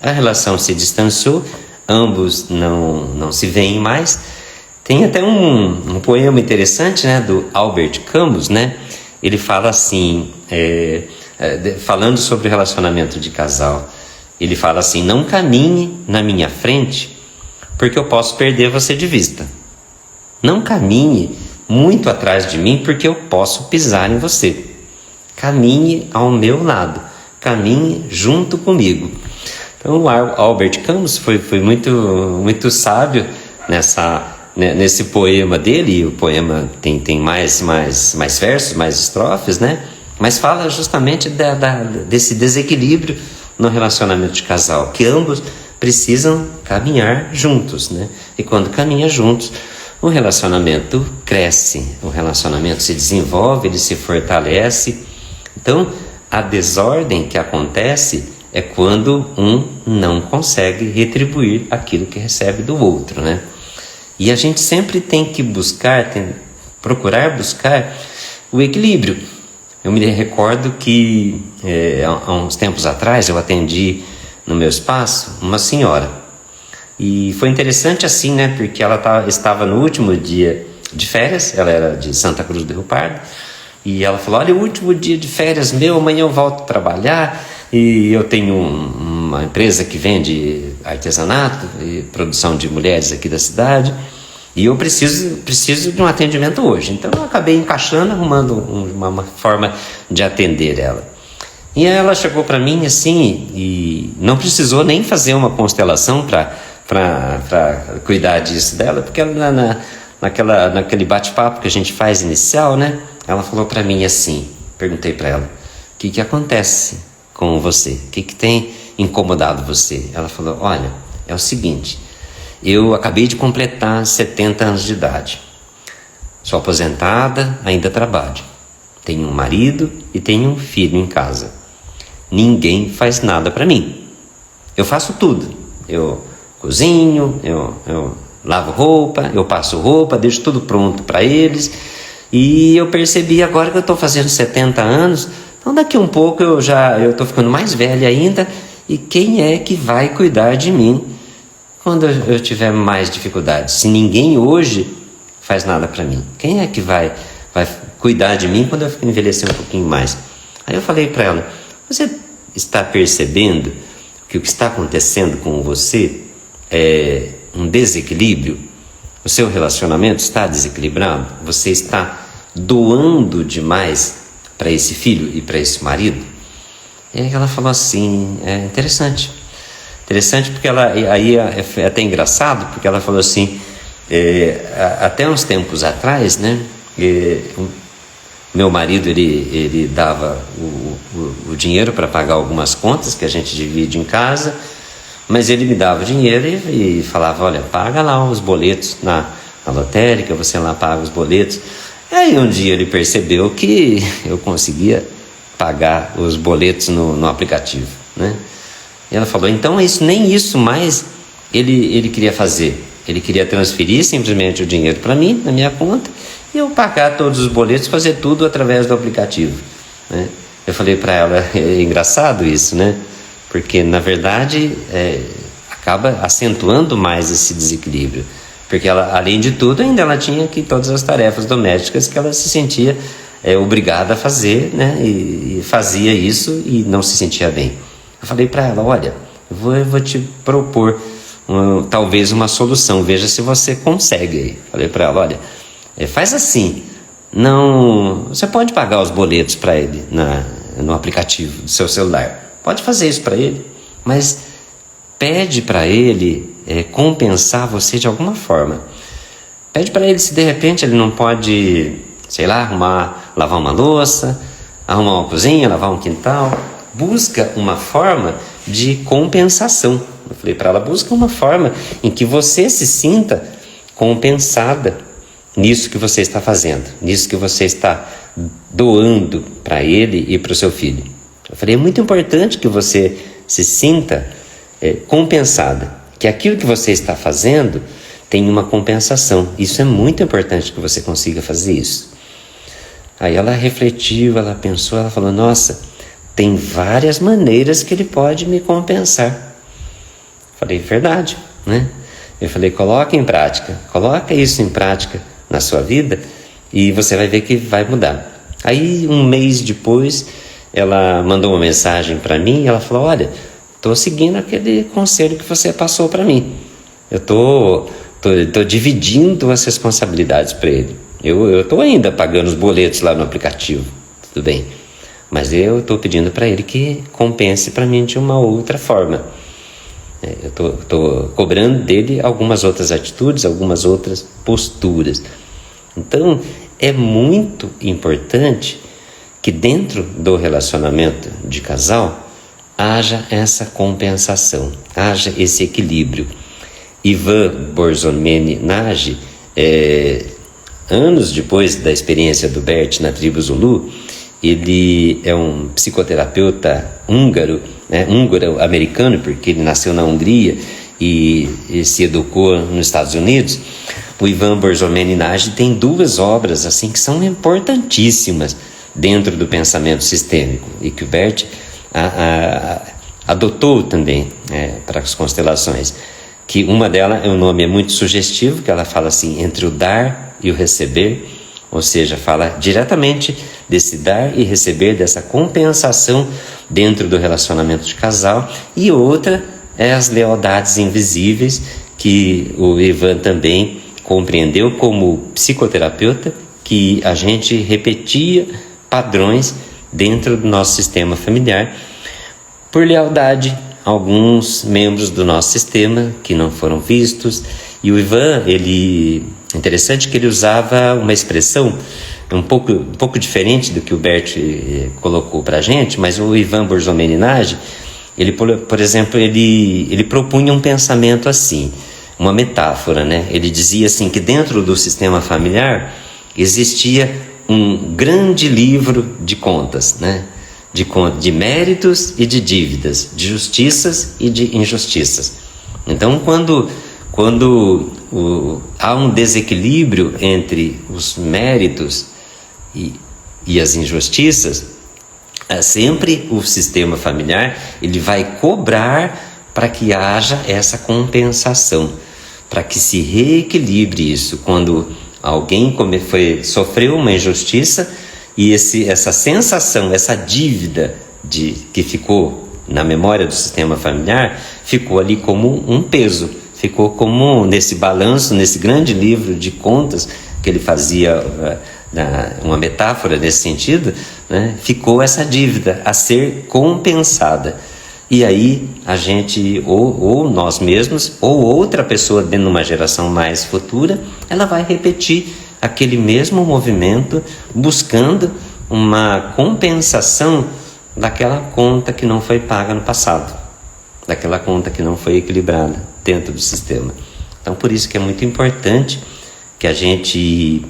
a relação se distanciou, ambos não se veem mais. Tem até um poema interessante, né, do Albert Camus, né? Ele fala assim, falando sobre o relacionamento de casal, ele fala assim: não caminhe na minha frente, porque eu posso perder você de vista. Não caminhe muito atrás de mim, porque eu posso pisar em você. Caminhe ao meu lado, caminhe junto comigo. Então o Albert Camus foi muito sábio nesse poema dele. O poema tem mais versos, mais estrofes, né? Mas fala justamente desse desequilíbrio no relacionamento de casal, que ambos precisam caminhar juntos, né? E quando caminham juntos, o relacionamento cresce, o relacionamento se desenvolve, ele se fortalece. Então, a desordem que acontece é quando um não consegue retribuir aquilo que recebe do outro, né? E a gente sempre tem que procurar buscar o equilíbrio. Eu me recordo que há uns tempos atrás eu atendi no meu espaço uma senhora. E foi interessante assim, né? Porque ela estava no último dia de férias, ela era de Santa Cruz do Rio Pardo, e ela falou: olha, o último dia de férias meu, amanhã eu volto a trabalhar, e eu tenho uma empresa que vende artesanato e produção de mulheres aqui da cidade, e eu preciso de um atendimento hoje. Então eu acabei encaixando, arrumando uma forma de atender ela. E ela chegou para mim assim, e não precisou nem fazer uma constelação para cuidar disso dela, porque ela, naquele bate-papo que a gente faz inicial, né? Ela falou para mim assim, perguntei para ela: o que acontece com você? O que tem incomodado você? Ela falou: olha, é o seguinte, eu acabei de completar 70 anos de idade, sou aposentada, ainda trabalho, tenho um marido e tenho um filho em casa, ninguém faz nada para mim, eu faço tudo, eu cozinho, eu lavo roupa, eu passo roupa, deixo tudo pronto para eles, e eu percebi agora que eu estou fazendo 70 anos, então daqui um pouco eu estou ficando mais velha ainda, e quem é que vai cuidar de mim quando eu tiver mais dificuldades? Se ninguém hoje faz nada para mim, quem é que vai cuidar de mim quando eu envelhecer um pouquinho mais? Aí eu falei para ela: você está percebendo que o que está acontecendo com você é um desequilíbrio? O seu relacionamento está desequilibrado? Você está doando demais para esse filho e para esse marido? E aí ela falou assim, é interessante porque aí é até engraçado, porque ela falou assim, até uns tempos atrás, né, meu marido ele dava o dinheiro para pagar algumas contas que a gente divide em casa, mas ele me dava o dinheiro e falava: olha, paga lá os boletos na lotérica, você lá paga os boletos. E aí um dia ele percebeu que eu conseguia pagar os boletos no aplicativo, né? E ela falou: então nem isso mais ele queria fazer. Ele queria transferir simplesmente o dinheiro para mim, na minha conta, e eu pagar todos os boletos, fazer tudo através do aplicativo, né? Eu falei para ela, é engraçado isso, né? Porque, na verdade, acaba acentuando mais esse desequilíbrio. Porque ela, além de tudo, ainda ela tinha aqui todas as tarefas domésticas que ela se sentia obrigada a fazer, né? E fazia isso e não se sentia bem. Eu falei para ela, olha, eu vou te propor talvez uma solução, veja se você consegue. Falei para ela, olha, faz assim, não, você pode pagar os boletos para ele no aplicativo do seu celular, pode fazer isso para ele, mas pede para ele compensar você de alguma forma. Pede para ele se de repente ele não pode, sei lá, lavar uma louça, arrumar uma cozinha, lavar um quintal. Busca uma forma de compensação. Eu falei para ela, busca uma forma em que você se sinta compensada nisso que você está fazendo, nisso que você está doando para ele e para o seu filho. Eu falei, é muito importante que você se sinta compensada, que aquilo que você está fazendo tem uma compensação. Isso é muito importante que você consiga fazer isso. Aí ela refletiu, ela pensou, ela falou, nossa, tem várias maneiras que ele pode me compensar. Falei, verdade, né? Eu falei, coloca isso em prática na sua vida e você vai ver que vai mudar. Aí, um mês depois, ela mandou uma mensagem para mim e ela falou, olha, estou seguindo aquele conselho que você passou para mim. Eu estou dividindo as responsabilidades para ele. Eu estou ainda pagando os boletos lá no aplicativo, tudo bem. Mas eu estou pedindo para ele que compense para mim de uma outra forma. Eu estou cobrando dele algumas outras atitudes, algumas outras posturas. Então, é muito importante que dentro do relacionamento de casal haja essa compensação, haja esse equilíbrio. Ivan Borzomeni-Nagy, anos depois da experiência do Bert na tribo Zulu, ele é um psicoterapeuta húngaro-americano, porque ele nasceu na Hungria e se educou nos Estados Unidos. O Ivan Borzomeni-Nagy tem 2 obras assim que são importantíssimas dentro do pensamento sistêmico e que o Bert adotou também para as constelações. Que uma delas, o nome é muito sugestivo, que ela fala assim, entre o dar e o receber, ou seja, fala diretamente desse dar e receber, dessa compensação dentro do relacionamento de casal. E outra é as lealdades invisíveis, que o Ivan também compreendeu como psicoterapeuta, que a gente repetia padrões dentro do nosso sistema familiar, por lealdade a alguns membros do nosso sistema que não foram vistos. E o Ivan, interessante que ele usava uma expressão um pouco diferente do que o Bert colocou para a gente, mas o Ivan Borzomeni-Nagy, ele, por exemplo, ele propunha um pensamento assim, uma metáfora, né? Ele dizia assim que dentro do sistema familiar existia um grande livro de contas, né? De méritos e de dívidas, de justiças e de injustiças. Então, quando há um desequilíbrio entre os méritos e as injustiças, sempre o sistema familiar ele vai cobrar para que haja essa compensação, para que se reequilibre isso. Quando alguém sofreu uma injustiça e essa sensação, essa dívida que ficou na memória do sistema familiar, ficou ali como um peso, ficou como nesse balanço, nesse grande livro de contas que ele fazia, uma metáfora nesse sentido, né? Ficou essa dívida a ser compensada. E aí a gente, ou nós mesmos, ou outra pessoa dentro de uma geração mais futura, ela vai repetir aquele mesmo movimento, buscando uma compensação daquela conta que não foi paga no passado, daquela conta que não foi equilibrada dentro do sistema. Então, por isso que é muito importante que a gente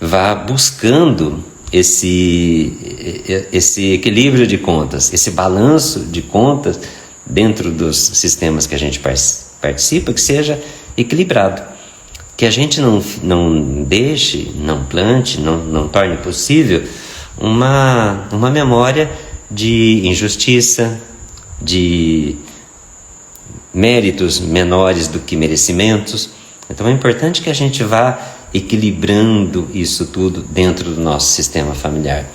vá buscando esse equilíbrio de contas, esse balanço de contas dentro dos sistemas que a gente participa, que seja equilibrado. Que a gente não deixe, não plante, não torne possível uma memória de injustiça, de méritos menores do que merecimentos. Então é importante que a gente vá equilibrando isso tudo dentro do nosso sistema familiar.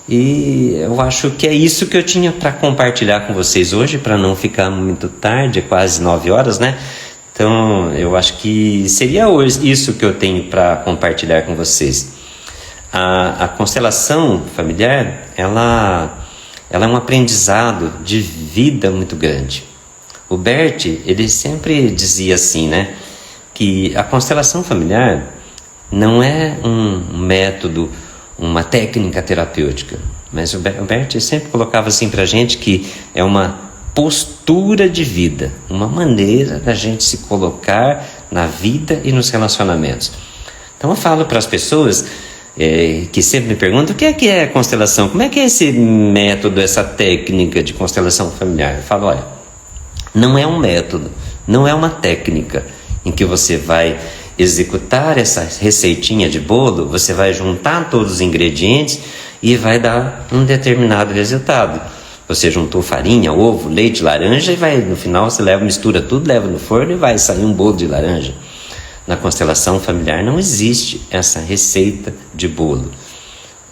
E eu acho que é isso que eu tinha para compartilhar com vocês hoje, para não ficar muito tarde, é quase 9 horas, né? Então eu acho que seria hoje isso que eu tenho para compartilhar com vocês. A constelação familiar, ela é um aprendizado de vida muito grande. O Bert, ele sempre dizia assim, né? Que a constelação familiar não é um método, uma técnica terapêutica, mas o Bert sempre colocava assim para a gente que é uma postura de vida, uma maneira da gente se colocar na vida e nos relacionamentos. Então eu falo para as pessoas que sempre me perguntam o que é constelação, como é que é esse método, essa técnica de constelação familiar. Eu falo, olha, não é um método, não é uma técnica em que você vai executar essa receitinha de bolo, você vai juntar todos os ingredientes e vai dar um determinado resultado. Você juntou farinha, ovo, leite, laranja e no final você mistura tudo, leva no forno e vai sair um bolo de laranja. Na constelação familiar não existe essa receita de bolo.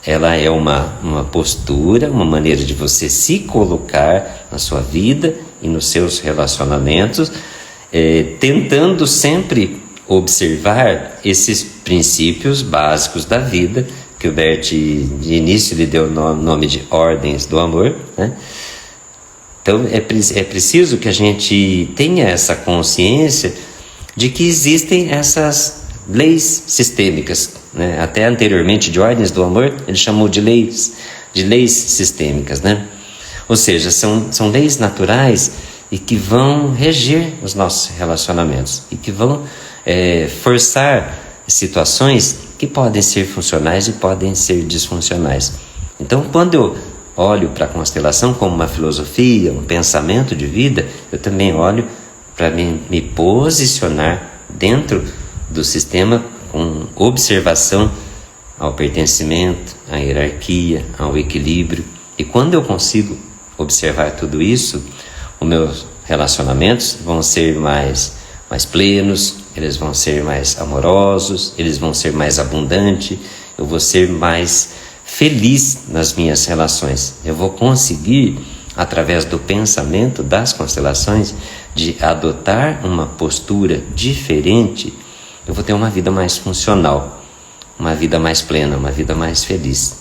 Ela é uma postura, uma maneira de você se colocar na sua vida e nos seus relacionamentos, tentando sempre observar esses princípios básicos da vida, que o Bert de início lhe deu o nome de ordens do amor, né? Então é preciso que a gente tenha essa consciência de que existem essas leis sistêmicas, né? Até anteriormente de ordens do amor ele chamou de leis sistêmicas, né? Ou seja, são leis naturais e que vão reger os nossos relacionamentos e que vão forçar situações que podem ser funcionais e podem ser disfuncionais. Então, quando eu olho para a constelação como uma filosofia, um pensamento de vida, eu também olho para me posicionar dentro do sistema com observação ao pertencimento, à hierarquia, ao equilíbrio. E quando eu consigo observar tudo isso, os meus relacionamentos vão ser mais plenos, eles vão ser mais amorosos, eles vão ser mais abundantes, eu vou ser mais feliz nas minhas relações. Eu vou conseguir, através do pensamento das constelações, de adotar uma postura diferente, eu vou ter uma vida mais funcional, uma vida mais plena, uma vida mais feliz.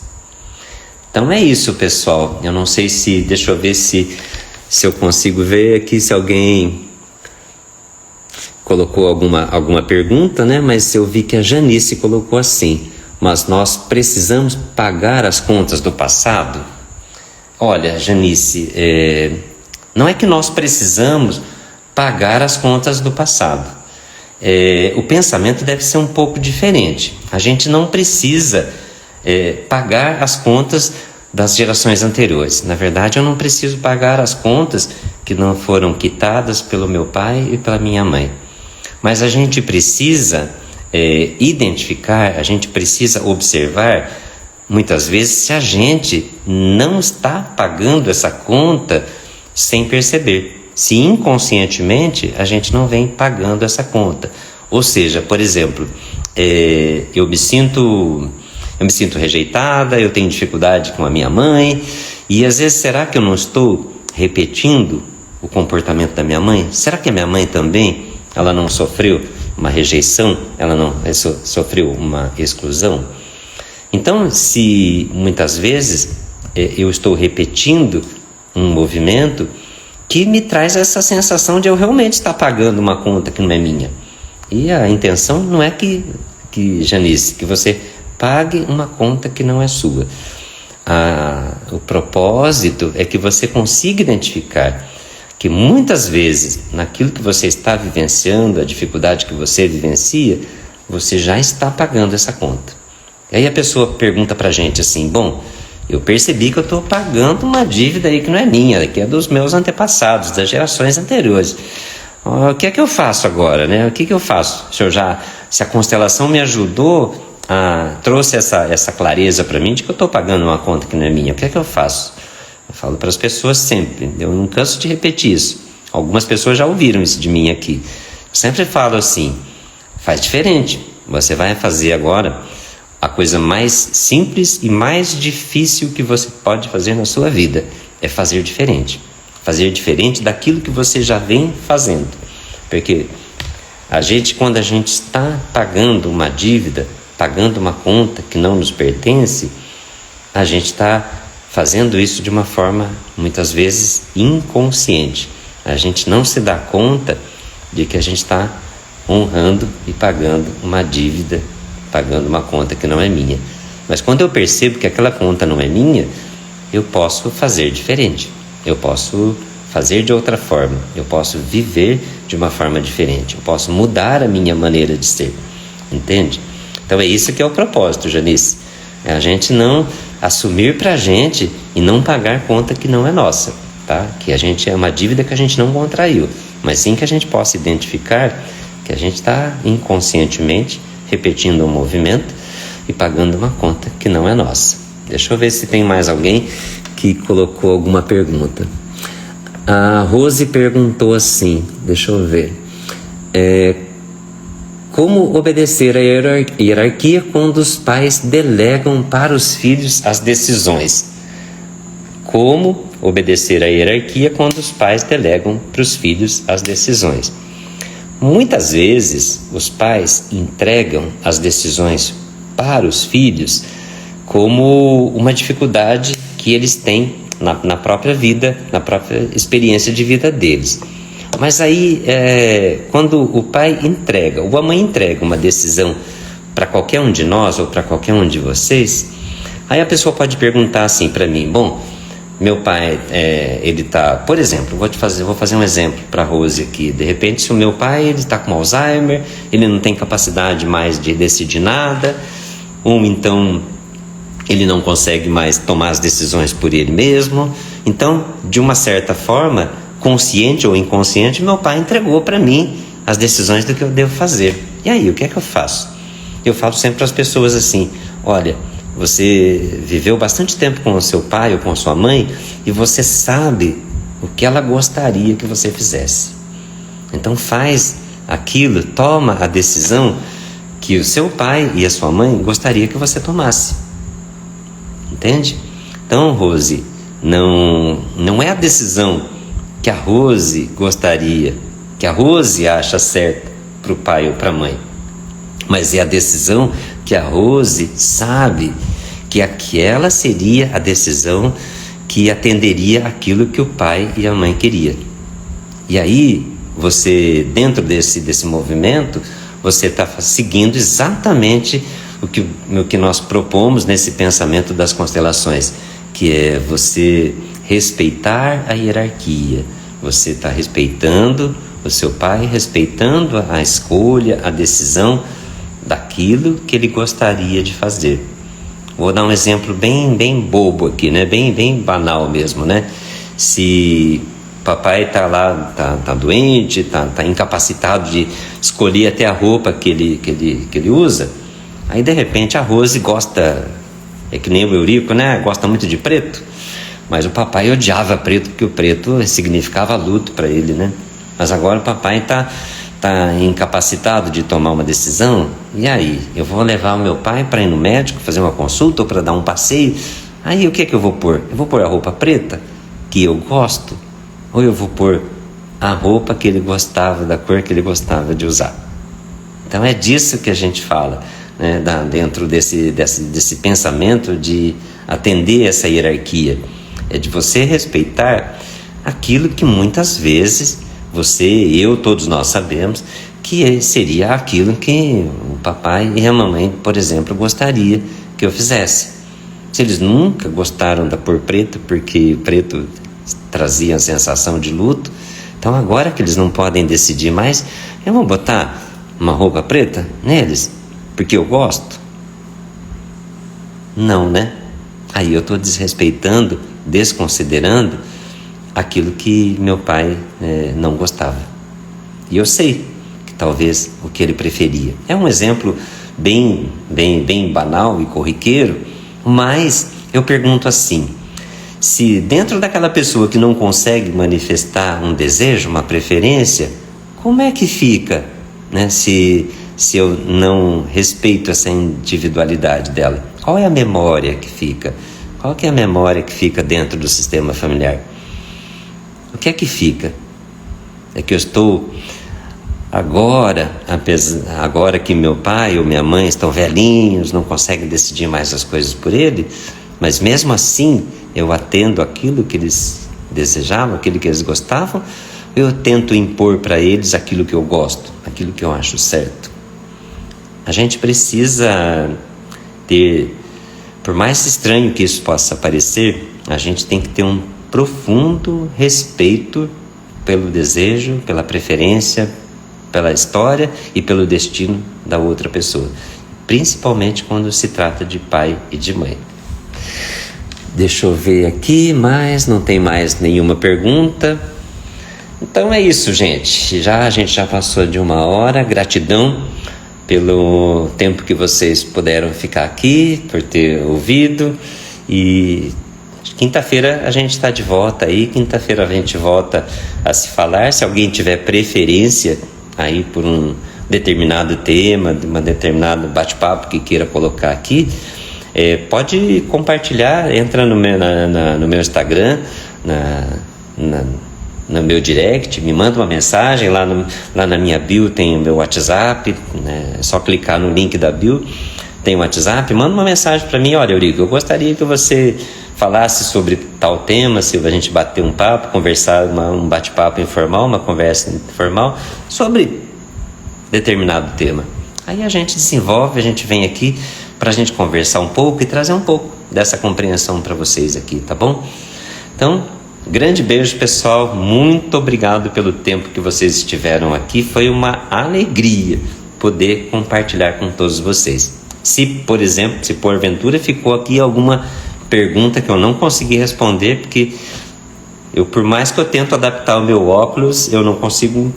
Então é isso, pessoal. Eu não sei deixa eu ver se eu consigo ver aqui se alguém colocou alguma pergunta, né? Mas eu vi que a Janice colocou assim: mas nós precisamos pagar as contas do passado? Olha, Janice, não é que nós precisamos pagar as contas do passado. O pensamento deve ser um pouco diferente. A gente não precisa pagar as contas das gerações anteriores. Na verdade, eu não preciso pagar as contas que não foram quitadas pelo meu pai e pela minha mãe. Mas a gente precisa identificar, a gente precisa observar, muitas vezes, se a gente não está pagando essa conta sem perceber. Se inconscientemente a gente não vem pagando essa conta. Ou seja, por exemplo, eu me sinto rejeitada, eu tenho dificuldade com a minha mãe, e às vezes será que eu não estou repetindo o comportamento da minha mãe? Será que a minha mãe também, ela não sofreu uma rejeição, ela não sofreu uma exclusão? Então, se muitas vezes eu estou repetindo um movimento que me traz essa sensação de eu realmente estar pagando uma conta que não é minha. E a intenção não é que Janice, que você pague uma conta que não é sua. O propósito é que você consiga identificar que muitas vezes, naquilo que você está vivenciando, a dificuldade que você vivencia, você já está pagando essa conta. E aí a pessoa pergunta pra gente assim: bom, eu percebi que eu estou pagando uma dívida aí que não é minha, que é dos meus antepassados, das gerações anteriores. O que é que eu faço agora, né? O que eu faço? Se a constelação me ajudou, trouxe essa clareza para mim de que eu estou pagando uma conta que não é minha, o que é que eu faço? Eu falo para as pessoas sempre, eu não canso de repetir isso. Algumas pessoas já ouviram isso de mim aqui. Eu sempre falo assim, faz diferente. Você vai fazer agora a coisa mais simples e mais difícil que você pode fazer na sua vida, é fazer diferente. Fazer diferente daquilo que você já vem fazendo. Porque quando a gente está pagando uma dívida, pagando uma conta que não nos pertence, a gente está fazendo isso de uma forma, muitas vezes, inconsciente. A gente não se dá conta de que a gente está honrando e pagando uma dívida, pagando uma conta que não é minha. Mas quando eu percebo que aquela conta não é minha, eu posso fazer diferente. Eu posso fazer de outra forma. Eu posso viver de uma forma diferente. Eu posso mudar a minha maneira de ser. Entende? Então é isso que é o propósito, Janice. É a gente não assumir pra gente e não pagar conta que não é nossa, tá? Que a gente é uma dívida que a gente não contraiu, mas sim que a gente possa identificar que a gente está inconscientemente repetindo um movimento e pagando uma conta que não é nossa. Deixa eu ver se tem mais alguém que colocou alguma pergunta. A Rose perguntou assim, deixa eu ver. Como obedecer a hierarquia quando os pais delegam para os filhos as decisões? Como obedecer a hierarquia quando os pais delegam para os filhos as decisões? Muitas vezes os pais entregam as decisões para os filhos como uma dificuldade que eles têm na própria vida, na própria experiência de vida deles. Mas aí, quando o pai entrega, ou a mãe entrega uma decisão para qualquer um de nós ou para qualquer um de vocês, aí a pessoa pode perguntar assim para mim, bom, meu pai, ele tá, por exemplo, vou fazer um exemplo para a Rose aqui. De repente, se o meu pai ele está com Alzheimer, ele não tem capacidade mais de decidir nada, ou então ele não consegue mais tomar as decisões por ele mesmo. Então, de uma certa forma, consciente ou inconsciente, meu pai entregou para mim as decisões do que eu devo fazer. E aí, o que é que eu faço? Eu falo sempre para as pessoas assim, olha, você viveu bastante tempo com o seu pai ou com a sua mãe e você sabe o que ela gostaria que você fizesse. Então faz aquilo, toma a decisão que o seu pai e a sua mãe gostaria que você tomasse. Entende? Então, Rose, não é a decisão que a Rose gostaria, que a Rose acha certa para o pai ou para a mãe, mas é a decisão que a Rose sabe que aquela seria a decisão que atenderia aquilo que o pai e a mãe queriam. E aí, você, dentro desse movimento, você está seguindo exatamente o que nós propomos nesse pensamento das constelações, que é você respeitar a hierarquia. Você está respeitando o seu pai, respeitando a escolha, a decisão daquilo que ele gostaria de fazer. Vou dar um exemplo bem bobo aqui, né? Bem banal mesmo, né? Se papai está lá, tá doente, tá incapacitado de escolher até a roupa que ele usa, aí de repente a Rose gosta, é que nem o Eurico, né? Gosta muito de preto, mas o papai odiava preto, porque o preto significava luto para ele, né? Mas agora o papai está incapacitado de tomar uma decisão, e aí? Eu vou levar o meu pai para ir no médico, fazer uma consulta ou para dar um passeio, aí o que eu vou pôr? Eu vou pôr a roupa preta, que eu gosto, ou eu vou pôr a roupa que ele gostava, da cor que ele gostava de usar? Então é disso que a gente fala, né? Dentro desse pensamento de atender essa hierarquia, é de você respeitar aquilo que muitas vezes você, eu, todos nós sabemos que seria aquilo que o papai e a mamãe, por exemplo, gostaria que eu fizesse. Se eles nunca gostaram da cor preta, porque preto trazia a sensação de luto, então agora que eles não podem decidir mais, eu vou botar uma roupa preta neles, porque eu gosto? Não, né? Aí eu estou desrespeitando, desconsiderando aquilo que meu pai não gostava. E eu sei que talvez o que ele preferia. É um exemplo bem banal e corriqueiro, mas eu pergunto assim: se dentro daquela pessoa que não consegue manifestar um desejo, uma preferência, como é que fica, né, se eu não respeito essa individualidade dela? Qual é a memória que fica? Qual que é a memória que fica dentro do sistema familiar? O que é que fica? É que eu estou agora que meu pai ou minha mãe estão velhinhos, não conseguem decidir mais as coisas por ele, mas mesmo assim eu atendo aquilo que eles desejavam, aquilo que eles gostavam, eu tento impor para eles aquilo que eu gosto, aquilo que eu acho certo. A gente precisa ter, por mais estranho que isso possa parecer, a gente tem que ter um profundo respeito pelo desejo, pela preferência, pela história e pelo destino da outra pessoa, principalmente quando se trata de pai e de mãe. Deixa eu ver aqui, mas não tem mais nenhuma pergunta. Então é isso, gente. A gente já passou de 1 hora. Gratidão pelo tempo que vocês puderam ficar aqui, por ter ouvido. E quinta-feira a gente está de volta aí. Quinta-feira a gente volta a se falar. Se alguém tiver preferência aí por um determinado tema, de uma determinado bate-papo que queira colocar aqui, pode compartilhar. Entra no meu Instagram, no meu direct, me manda uma mensagem. Lá na minha bio tem o meu WhatsApp, né? É só clicar no link da bio, tem o WhatsApp, manda uma mensagem para mim: olha, Eurico, eu gostaria que você falasse sobre tal tema, se a gente bater um papo, conversar, um bate-papo informal, uma conversa informal sobre determinado tema. Aí a gente desenvolve, a gente vem aqui para a gente conversar um pouco e trazer um pouco dessa compreensão para vocês aqui, tá bom? Então, grande beijo, pessoal. Muito obrigado pelo tempo que vocês estiveram aqui. Foi uma alegria poder compartilhar com todos vocês. Se, por exemplo, se porventura ficou aqui alguma pergunta que eu não consegui responder, porque por mais que eu tento adaptar o meu óculos, eu não consigo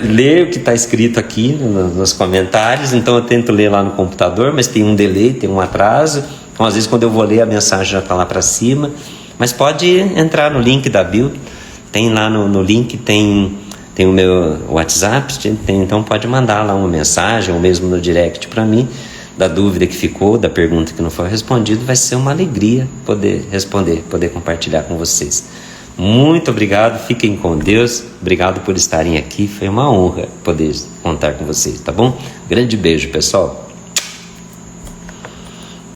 ler o que está escrito aqui nos comentários. Então eu tento ler lá no computador, mas tem um delay, tem um atraso. Então às vezes quando eu vou ler, a mensagem já está lá para cima. Mas pode entrar no link da bio, tem lá no link, tem o meu WhatsApp, então pode mandar lá uma mensagem, ou mesmo no direct para mim, da dúvida que ficou, da pergunta que não foi respondida. Vai ser uma alegria poder responder, poder compartilhar com vocês. Muito obrigado, fiquem com Deus, obrigado por estarem aqui, foi uma honra poder contar com vocês, tá bom? Grande beijo, pessoal.